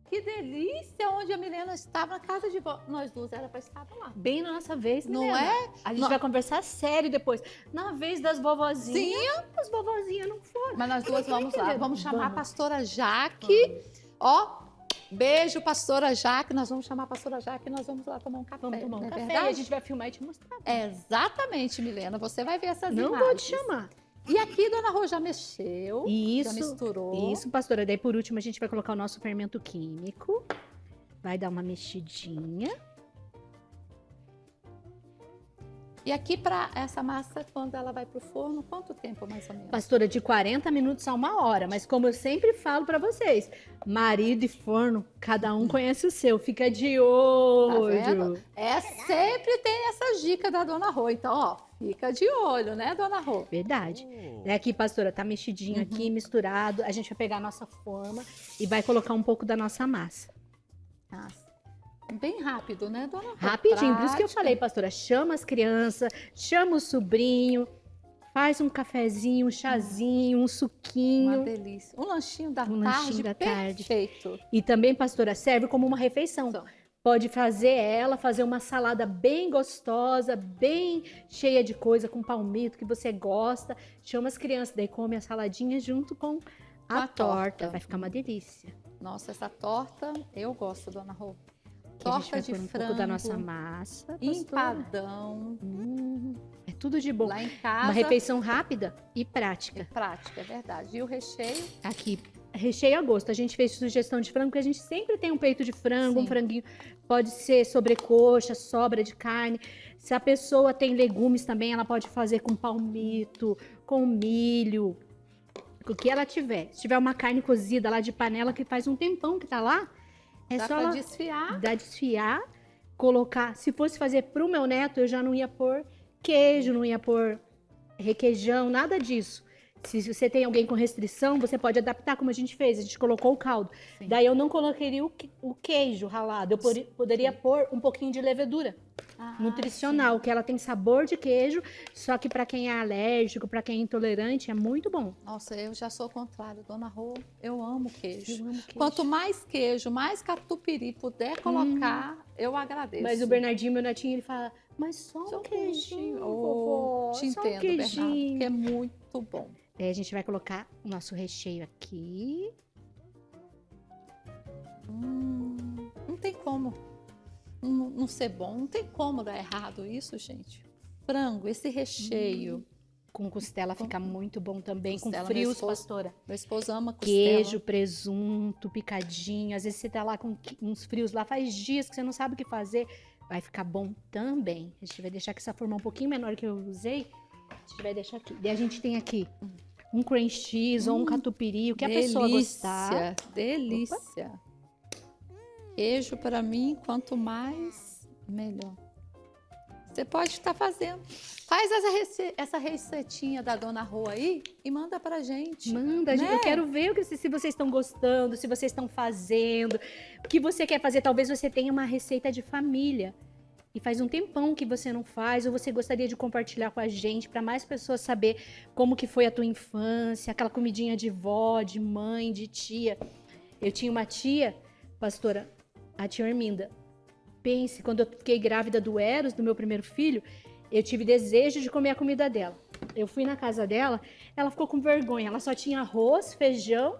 Que delícia! Onde a Milena estava, na casa de vó. Nós duas era para estar lá. Bem na nossa vez, Não Milena. é? A gente vai conversar sério depois. Na vez das vovozinhas, Sim. as vovozinhas não foram. Mas nós duas vamos lá. Vamos chamar a Vamos. pastora Jaque. Ó, beijo, pastora Jaque. Nós vamos chamar a pastora Jaque e nós vamos lá tomar um café. Vamos tomar um não é café verdade? e a gente vai filmar e te mostrar. Exatamente, Milena. Você vai ver essas Não imagens. vou te chamar. E aqui, Dona Rô, já mexeu. Isso. Já misturou. Isso, pastora. Daí, por último, a gente vai colocar o nosso fermento químico. Vai dar uma mexidinha. E aqui, para essa massa, quando ela vai pro forno, quanto tempo mais ou menos? Pastora, de 40 minutos a 1 hora. Mas como eu sempre falo pra vocês, marido e forno, cada um conhece o seu. Fica de Tá olho. vendo? Sempre tem essa dica da Dona Rô. Então, ó, fica de olho, né, Dona Rô? Verdade. É aqui, pastora, tá mexidinho aqui, misturado. A gente vai pegar a nossa forma e vai colocar um pouco da nossa massa. Nossa. Bem rápido, né, Dona Rô? Rapidinho, por isso que eu Prática. falei, pastora, chama as crianças, chama o sobrinho, faz um cafezinho, um chazinho, um suquinho. Uma delícia. Um lanchinho da Um tarde, lanchinho da tarde. perfeito. E também, pastora, serve como uma refeição. Pode fazer uma salada bem gostosa, bem cheia de coisa, com palmito que você gosta. Chama as crianças, daí come a saladinha junto com a torta. Vai ficar uma delícia. Nossa, essa torta eu gosto, Dona Rô. Aqui a gente Torta vai de pôr um frango. pouco da nossa massa, pastora. Empadão. É tudo de bom. Lá em casa. Uma refeição rápida e prática. Prática, é verdade. E o recheio? Aqui, recheio a gosto. A gente fez sugestão de frango, porque a gente sempre tem um peito de frango, um franguinho. Pode ser sobrecoxa, sobra de carne. Se a pessoa tem legumes também, ela pode fazer com palmito, com milho, o que ela tiver. Se tiver uma carne cozida lá de panela que faz um tempão que tá lá, é Dá só pra ela desfiar. desfiar, colocar. Se fosse fazer pro meu neto, eu já não ia pôr queijo, não ia pôr requeijão, nada disso. Se você tem alguém com restrição, você pode adaptar como a gente fez. A gente colocou o caldo. Daí eu não colocaria o queijo ralado. Eu poderia pôr um pouquinho de levedura nutricional, que ela tem sabor de queijo, só que para quem é alérgico, para quem é intolerante, é muito bom. Nossa, eu já sou o contrário, Dona Rô. Eu amo queijo. Eu amo queijo. Quanto mais queijo, mais catupiry puder colocar, eu agradeço. Mas o Bernardinho, meu netinho, ele fala, mas só um queijinho, Oh, vovó, te só um entendo, queijinho. Bernardo, que é muito bom. Daí a gente vai colocar o nosso recheio aqui. Não tem como não ser bom, não tem como dar errado isso, gente. Frango, esse recheio. Com costela fica muito bom também, Costela, com frios, meu esposo- pastora. Meu esposo ama costela. Queijo, presunto, picadinho. Às vezes você tá lá com uns frios lá, faz dias que você não sabe o que fazer. Vai ficar bom também. A gente vai deixar que essa forma um pouquinho menor que eu usei. A gente vai deixar aqui. E a gente tem aqui um cream cheese ou um catupiry, o que a pessoa gostar. Delícia. Queijo para mim, quanto mais, melhor. Você pode estar fazendo. Faz essa receitinha da Dona Rô aí e manda pra gente. Manda, gente, eu quero ver se vocês estão gostando, se vocês estão fazendo. O que você quer fazer? Talvez você tenha uma receita de família e faz um tempão que você não faz, ou você gostaria de compartilhar com a gente para mais pessoas saber como que foi a tua infância, aquela comidinha de vó, de mãe, de tia. Eu tinha uma tia, pastora, a tia Herminda. Pense, quando eu fiquei grávida do Eros, do meu primeiro filho, eu tive desejo de comer a comida dela. Eu fui na casa dela, ela ficou com vergonha. Ela só tinha arroz, feijão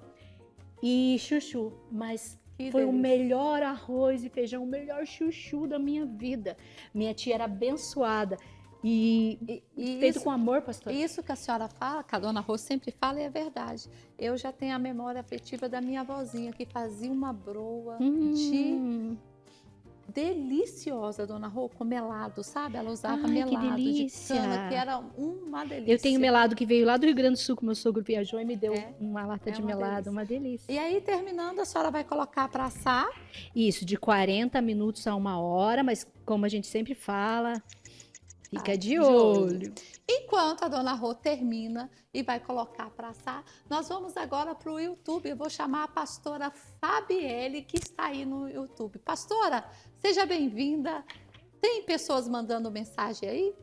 e chuchu. Mas foi o melhor arroz e feijão, o melhor chuchu da minha vida. Minha tia era abençoada. E feito com amor, pastor. Isso que a senhora fala, que a Dona Rô sempre fala, é verdade. Eu já tenho a memória afetiva da minha avózinha, que fazia uma broa de... deliciosa, Dona Rô, com melado, sabe? Ela usava melado de cana, que era uma delícia. Eu tenho melado que veio lá do Rio Grande do Sul, que meu sogro viajou e me deu uma lata de melado, uma delícia. E aí, terminando, a senhora vai colocar para assar? Isso, de 40 minutos a 1 hora, mas como a gente sempre fala, fica de olho. Enquanto a Dona Rô termina e vai colocar para assar, nós vamos agora para o YouTube. Eu vou chamar a pastora Fabielle, que está aí no YouTube. Pastora, seja bem-vinda. Tem pessoas mandando mensagem aí?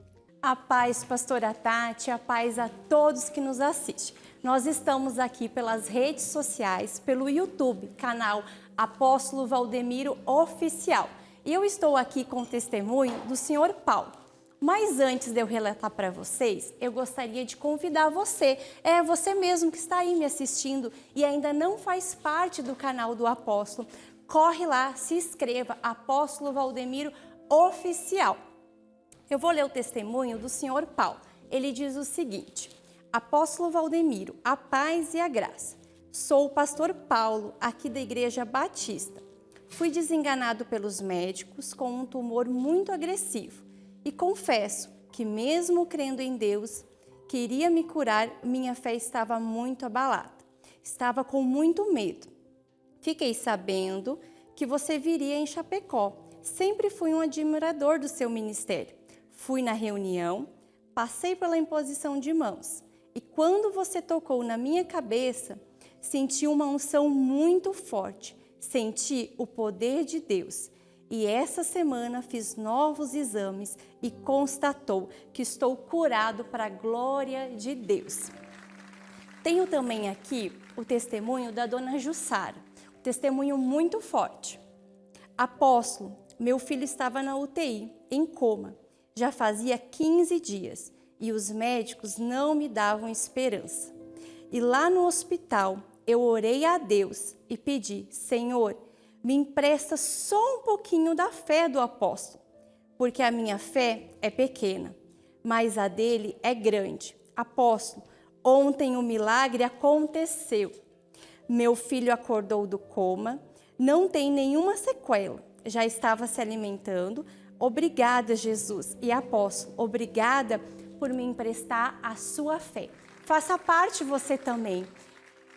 A paz, pastora Tati, a paz a todos que nos assistem. Nós estamos aqui pelas redes sociais, pelo YouTube, canal Apóstolo Valdemiro Oficial. E eu estou aqui com o testemunho do senhor Paulo. Mas antes de eu relatar para vocês, eu gostaria de convidar você, você mesmo que está aí me assistindo e ainda não faz parte do canal do Apóstolo, corre lá, se inscreva, Apóstolo Valdemiro Oficial. Eu vou ler o testemunho do senhor Paulo. Ele diz o seguinte: Apóstolo Valdemiro, a paz e a graça. Sou o pastor Paulo, aqui da Igreja Batista. Fui desenganado pelos médicos com um tumor muito agressivo. E confesso que mesmo crendo em Deus, que iria me curar, minha fé estava muito abalada. Estava com muito medo. Fiquei sabendo que você viria em Chapecó. Sempre fui um admirador do seu ministério. Fui na reunião, passei pela imposição de mãos. E quando você tocou na minha cabeça, senti uma unção muito forte. Senti o poder de Deus. E essa semana fiz novos exames e constatou que estou curado para a glória de Deus. Tenho também aqui o testemunho da dona Jussara, um testemunho muito forte. Apóstolo, meu filho estava na UTI, em coma, já fazia 15 dias e os médicos não me davam esperança. E lá no hospital eu orei a Deus e pedi: Senhor, me empresta só um pouquinho da fé do apóstolo, porque a minha fé é pequena, mas a dele é grande. Apóstolo, ontem o milagre aconteceu. Meu filho acordou do coma, não tem nenhuma sequela, já estava se alimentando. Obrigada, Jesus. E apóstolo, obrigada por me emprestar a sua fé. Faça parte você também.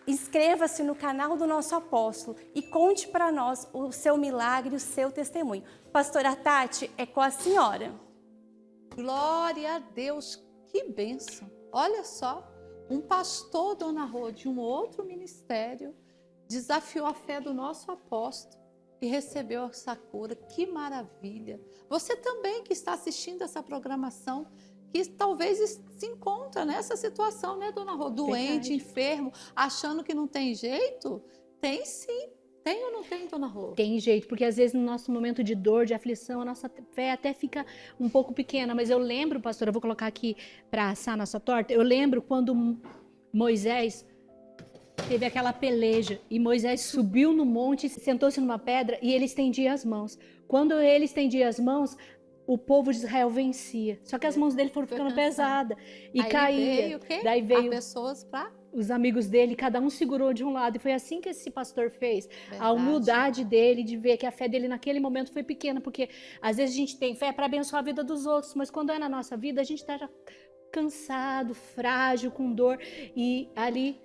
Inscreva-se no canal do nosso apóstolo e conte para nós o seu milagre, o seu testemunho. Pastora Tati, é com a senhora. Glória a Deus, que bênção. Olha só, um pastor, Dona Rô, de um outro ministério, desafiou a fé do nosso apóstolo e recebeu essa cura. Que maravilha. Você também que está assistindo essa programação, que talvez se encontra nessa situação, né, Dona Rô? Doente, enfermo, achando que não tem jeito? Tem sim. Tem ou não tem, Dona Rô? Tem jeito, porque às vezes no nosso momento de dor, de aflição, a nossa fé até fica um pouco pequena. Mas eu lembro, pastora, eu vou colocar aqui para assar a nossa torta, eu lembro quando Moisés teve aquela peleja e Moisés subiu no monte, sentou-se numa pedra e ele estendia as mãos. Quando ele estendia as mãos, o povo de Israel vencia. Só que as mãos dele foram ficando pesadas e aí caía. Veio o quê? Daí veio pessoas para os amigos dele, cada um segurou de um lado. E foi assim que esse pastor fez. Verdade. A humildade dele, de ver que a fé dele naquele momento foi pequena. Porque às vezes a gente tem fé para abençoar a vida dos outros, mas quando é na nossa vida, a gente está já cansado, frágil, com dor. E ali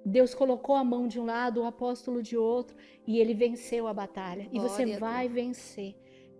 Deus colocou a mão de um lado, o apóstolo de outro, e ele venceu a batalha. E você vai vencer.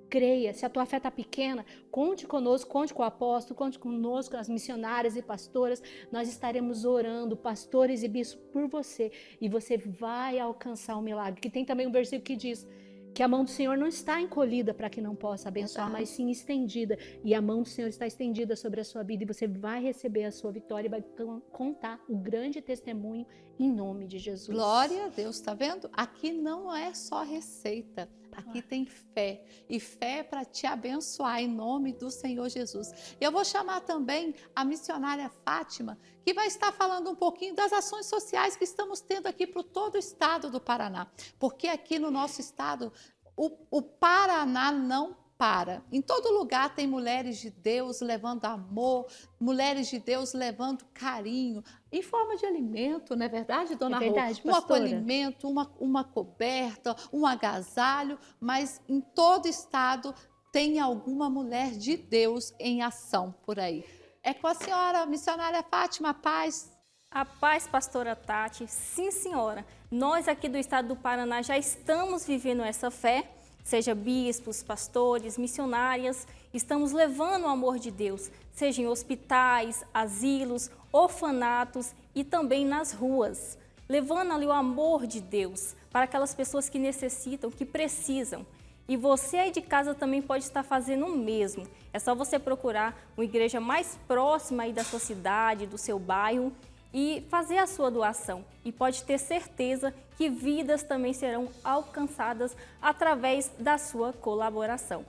Creia, se a tua fé está pequena, conte conosco, conte com o apóstolo, conte conosco, as missionárias e pastoras. Nós estaremos orando, pastores e bispos, por você. E você vai alcançar o milagre. Que tem também um versículo que diz que a mão do Senhor não está encolhida para que não possa abençoar, mas sim estendida. E a mão do Senhor está estendida sobre a sua vida e você vai receber a sua vitória e vai contar o grande testemunho em nome de Jesus. Glória a Deus, tá vendo? Aqui não é só receita. Aqui tem fé, e fé para te abençoar em nome do Senhor Jesus. Eu vou chamar também a missionária Fátima, que vai estar falando um pouquinho das ações sociais que estamos tendo aqui para todo o estado do Paraná. Porque aqui no nosso estado, o Paraná não para. Em todo lugar tem mulheres de Deus levando amor, mulheres de Deus levando carinho, em forma de alimento, não é verdade, Dona Rô? Verdade, um acolhimento, uma coberta, um agasalho, mas em todo estado tem alguma mulher de Deus em ação por aí. É com a senhora, missionária Fátima, paz. A paz, pastora Tati. Sim, senhora. Nós aqui do estado do Paraná já estamos vivendo essa fé. Seja bispos, pastores, missionárias, estamos levando o amor de Deus, seja em hospitais, asilos, orfanatos e também nas ruas, levando ali o amor de Deus para aquelas pessoas que necessitam, que precisam. E você aí de casa também pode estar fazendo o mesmo. É só você procurar uma igreja mais próxima aí da sua cidade, do seu bairro, e fazer a sua doação. E pode ter certeza que vidas também serão alcançadas através da sua colaboração.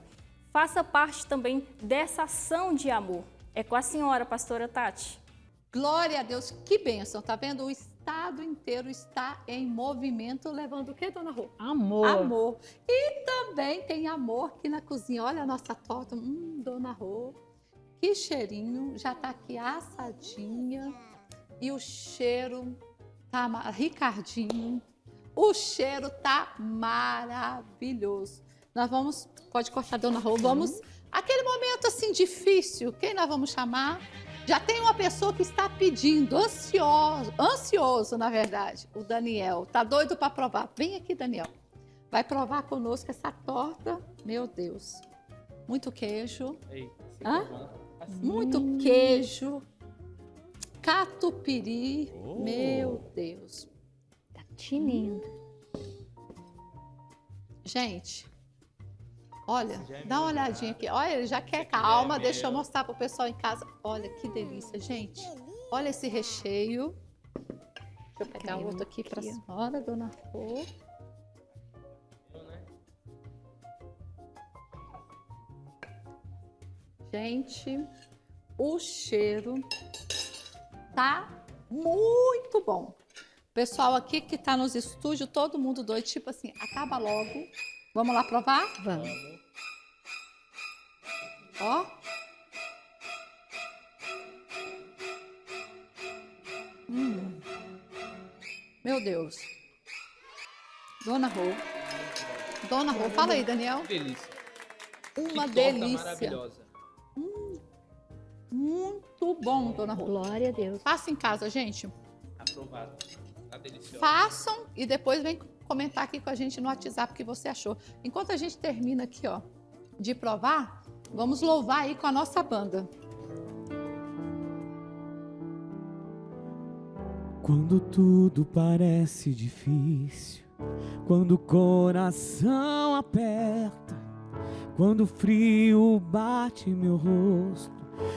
Faça parte também dessa ação de amor. É com a senhora, pastora Tati. Glória a Deus, que bênção, tá vendo? O estado inteiro está em movimento, levando o que, Dona Rô? Amor. Amor. E também tem amor aqui na cozinha. Olha a nossa torta, Dona Rô, que cheirinho, já tá aqui assadinha. E o cheiro tá Ricardinho, o cheiro tá maravilhoso. Nós vamos, pode cortar, Dona Rô, vamos, aquele momento assim difícil, quem nós vamos chamar? Já tem uma pessoa que está pedindo, ansioso na verdade, o Daniel, tá doido para provar. Vem aqui, Daniel, vai provar conosco essa torta, meu Deus, muito queijo, muito queijo, catupiry, meu Deus. Tá tinindo. Gente, olha, dá uma olhadinha aqui. Olha, ele já quer calma, deixa eu mostrar pro pessoal em casa. Olha que delícia, gente. Olha esse recheio. Deixa eu pegar outro aqui pra senhora, Dona Rô. Gente, o cheiro tá muito bom. Pessoal aqui que tá nos estúdios, todo mundo doido, tipo assim, acaba logo. Vamos lá provar? Vamos. Ó. Meu Deus. Dona Rô. Dona Rô, fala aí, Daniel. Que delícia. Uma que delícia. Torta maravilhosa. Muito bom, Dona Rô. Glória a Deus. Faça em casa, gente. Aprovado. Tá deliciosa. Façam e depois vem comentar aqui com a gente no WhatsApp o que você achou. Enquanto a gente termina aqui, ó, de provar, vamos louvar aí com a nossa banda. Quando tudo parece difícil, quando o coração aperta, quando o frio bate meu rosto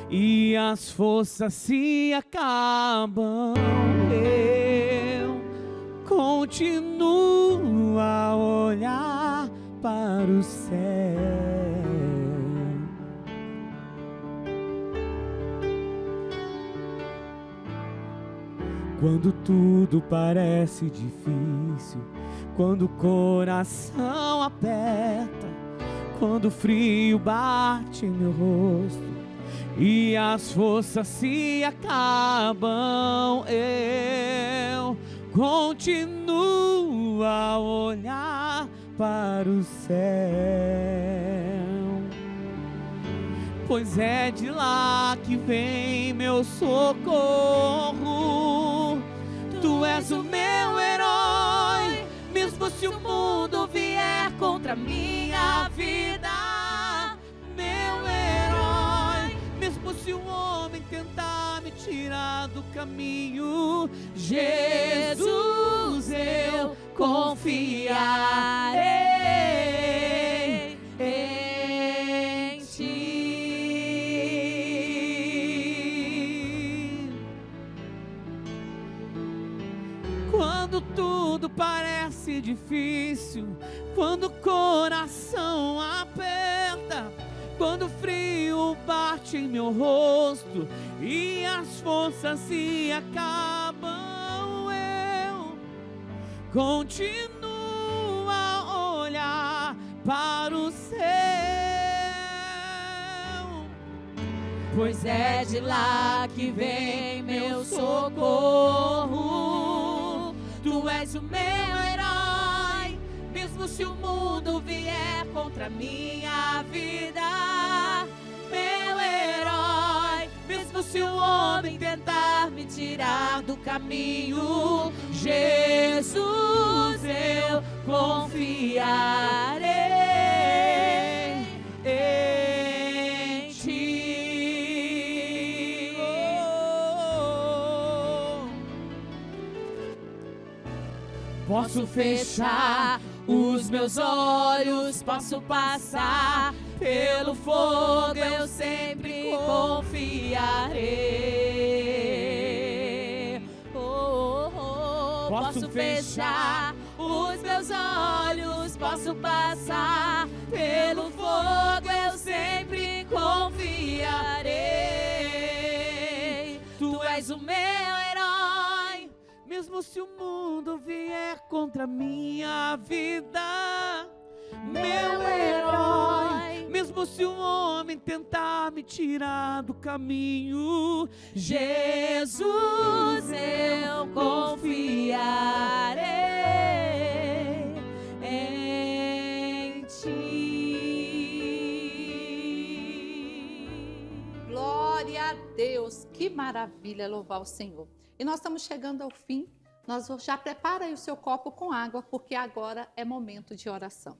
e as forças se acabam, eu continuo a olhar para o céu. Quando tudo parece difícil, quando o coração aperta, quando o frio bate em meu rosto e as forças se acabam, eu continuo a olhar para o céu. Pois é de lá que vem meu socorro. Tu és o meu herói, mesmo se o mundo vier contra minha vida. Meu herói, mesmo se o homem tentar me tirar do caminho. Jesus, eu confiarei em ti. Quando tudo parece difícil, quando o coração aperta, quando o frio bate em meu rosto e as forças se acabam, eu continuo a olhar para o céu. Pois é de lá que vem meu socorro. Tu és o meu herói, mesmo se o mundo vier contra minha vida. Meu herói, mesmo se o homem tentar me tirar do caminho. Jesus, eu confiarei em ti. Posso fechar os meus olhos, posso passar pelo fogo, eu sempre confiarei. Posso fechar os meus olhos, posso passar pelo fogo, eu sempre confiarei. Tu és o meu herói, mesmo se o mundo vier contra minha vida. Meu herói, mesmo se o homem tentar me tirar do caminho. Jesus, eu confiarei em ti. Glória a Deus, que maravilha louvar o Senhor. E nós estamos chegando ao fim. Já prepara aí o seu copo com água, porque agora é momento de oração.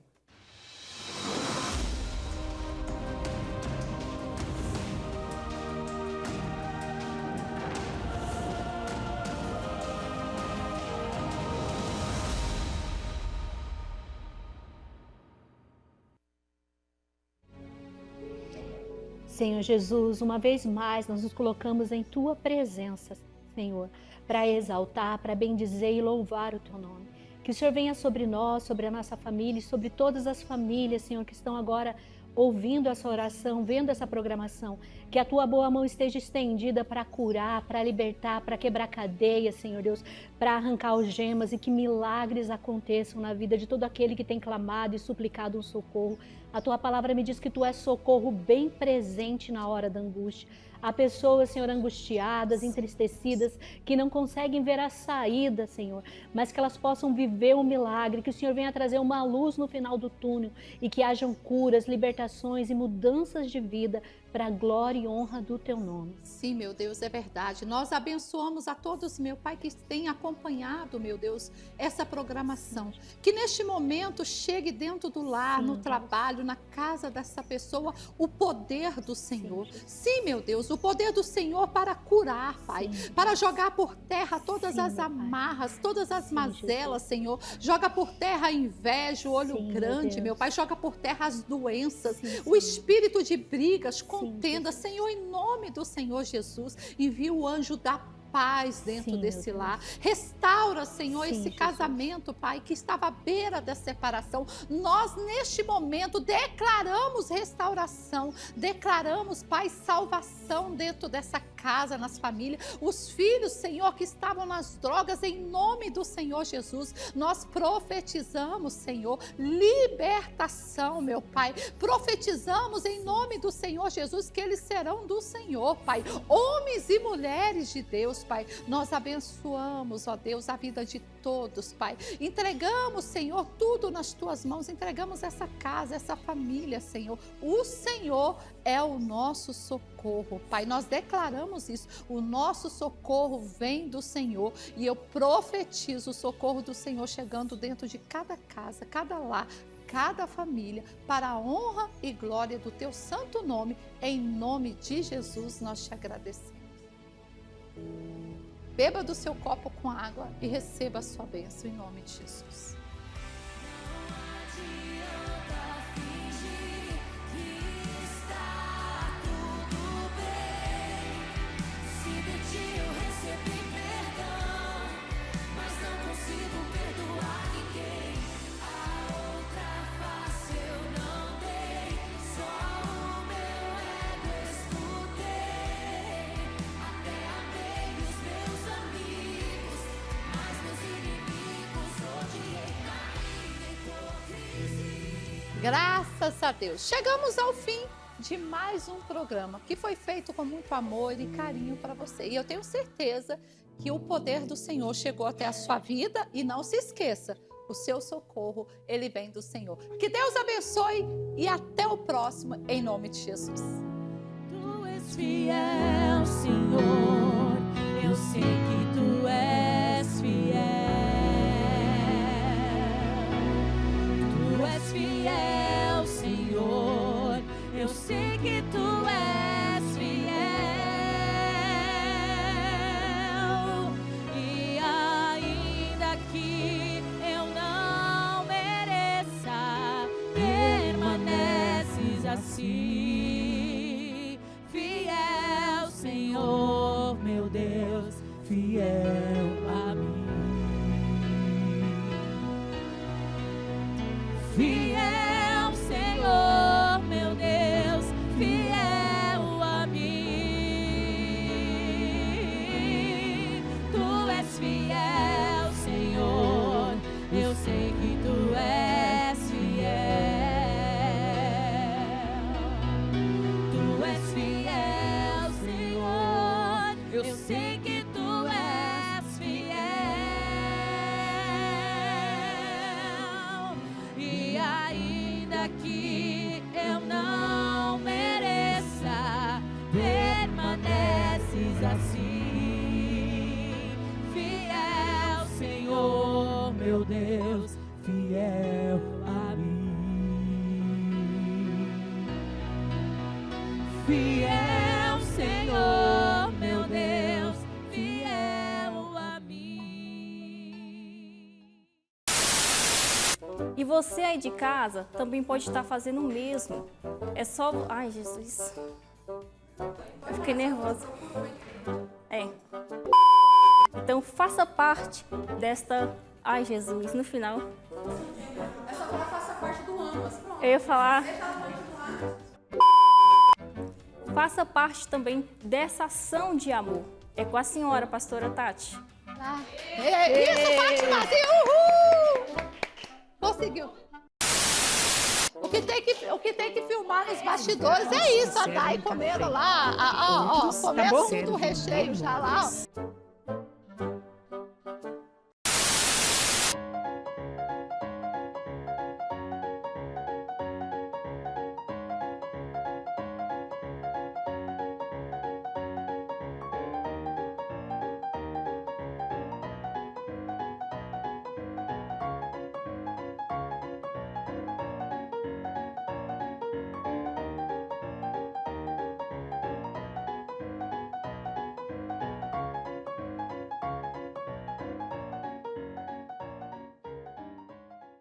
Senhor Jesus, uma vez mais nós nos colocamos em Tua presença, Senhor, para exaltar, para bendizer e louvar o Teu nome. Que o Senhor venha sobre nós, sobre a nossa família e sobre todas as famílias, Senhor, que estão agora ouvindo essa oração, vendo essa programação. Que a Tua boa mão esteja estendida para curar, para libertar, para quebrar cadeias, Senhor Deus, para arrancar algemas e que milagres aconteçam na vida de todo aquele que tem clamado e suplicado um socorro. A Tua palavra me diz que Tu és socorro bem presente na hora da angústia. Há pessoas, Senhor, angustiadas, entristecidas, que não conseguem ver a saída, Senhor, mas que elas possam viver um milagre, que o Senhor venha trazer uma luz no final do túnel e que hajam curas, libertações e mudanças de vida para a glória e honra do Teu nome. Sim, meu Deus, é verdade. Nós abençoamos a todos, meu Pai, que têm acompanhado, meu Deus, essa programação. Que neste momento chegue dentro do lar, no trabalho, na casa dessa pessoa, o poder do Senhor. Sim, meu Deus, o poder do Senhor para curar, Pai, para jogar por terra todas as amarras, todas as mazelas, Senhor. Joga por terra a inveja, o olho grande, meu Pai. Joga por terra as doenças, o espírito de brigas, contenda, Senhor, em nome do Senhor Jesus, envia o anjo da paz dentro desse lar. Restaura, Senhor, esse casamento, Pai, que estava à beira da separação. Nós, neste momento, declaramos restauração, declaramos, Pai, salvação dentro dessa casa, nas famílias. Os filhos, Senhor, que estavam nas drogas, em nome do Senhor Jesus, nós profetizamos, Senhor, libertação, meu Pai. Profetizamos em nome do Senhor Jesus que eles serão do Senhor, Pai. Homens e mulheres de Deus, Pai, nós abençoamos, ó Deus, a vida de todos, Pai. Entregamos, Senhor, tudo nas Tuas mãos, entregamos essa casa, essa família, Senhor. O Senhor é o nosso socorro, Pai. Nós declaramos isso, o nosso socorro vem do Senhor e eu profetizo o socorro do Senhor chegando dentro de cada casa, cada lar, cada família, para a honra e glória do Teu santo nome. Em nome de Jesus nós te agradecemos. Beba do seu copo com água e receba a sua bênção em nome de Jesus. Graças a Deus, chegamos ao fim de mais um programa que foi feito com muito amor e carinho para você. E eu tenho certeza que o poder do Senhor chegou até a sua vida e não se esqueça, o seu socorro, ele vem do Senhor. Que Deus abençoe e até o próximo, em nome de Jesus. Tu és fiel, Senhor, eu sei que Tu és fiel. Tu és fiel, Senhor, eu sei que Tu és fiel. E ainda que eu não mereça, permaneces assim. Fiel, Senhor, meu Deus, fiel a mim. Fiel, Senhor, meu Deus, fiel a mim. Tu és fiel, Senhor, eu sei que Tu és fiel. Tu és fiel, Senhor, eu sei que Tu és fiel. E ainda que eu não mereça, permaneces assim. Fiel, Senhor, meu Deus, fiel a mim. Fiel, Senhor, meu Deus, fiel a mim. E você aí de casa também pode estar fazendo o mesmo. É só... Ai, Jesus. Eu fiquei nervosa. Então faça parte desta... Ai, Jesus, no final. É só falar faça parte do ano, mas pronto. Eu ia falar... Faça parte também dessa ação de amor. É com a senhora, pastora Tati. Isso, Fátima! Uhul! Conseguiu! O que tem que filmar nos bastidores é isso, a Dai comendo lá, comendo tudo o recheio já lá, ó.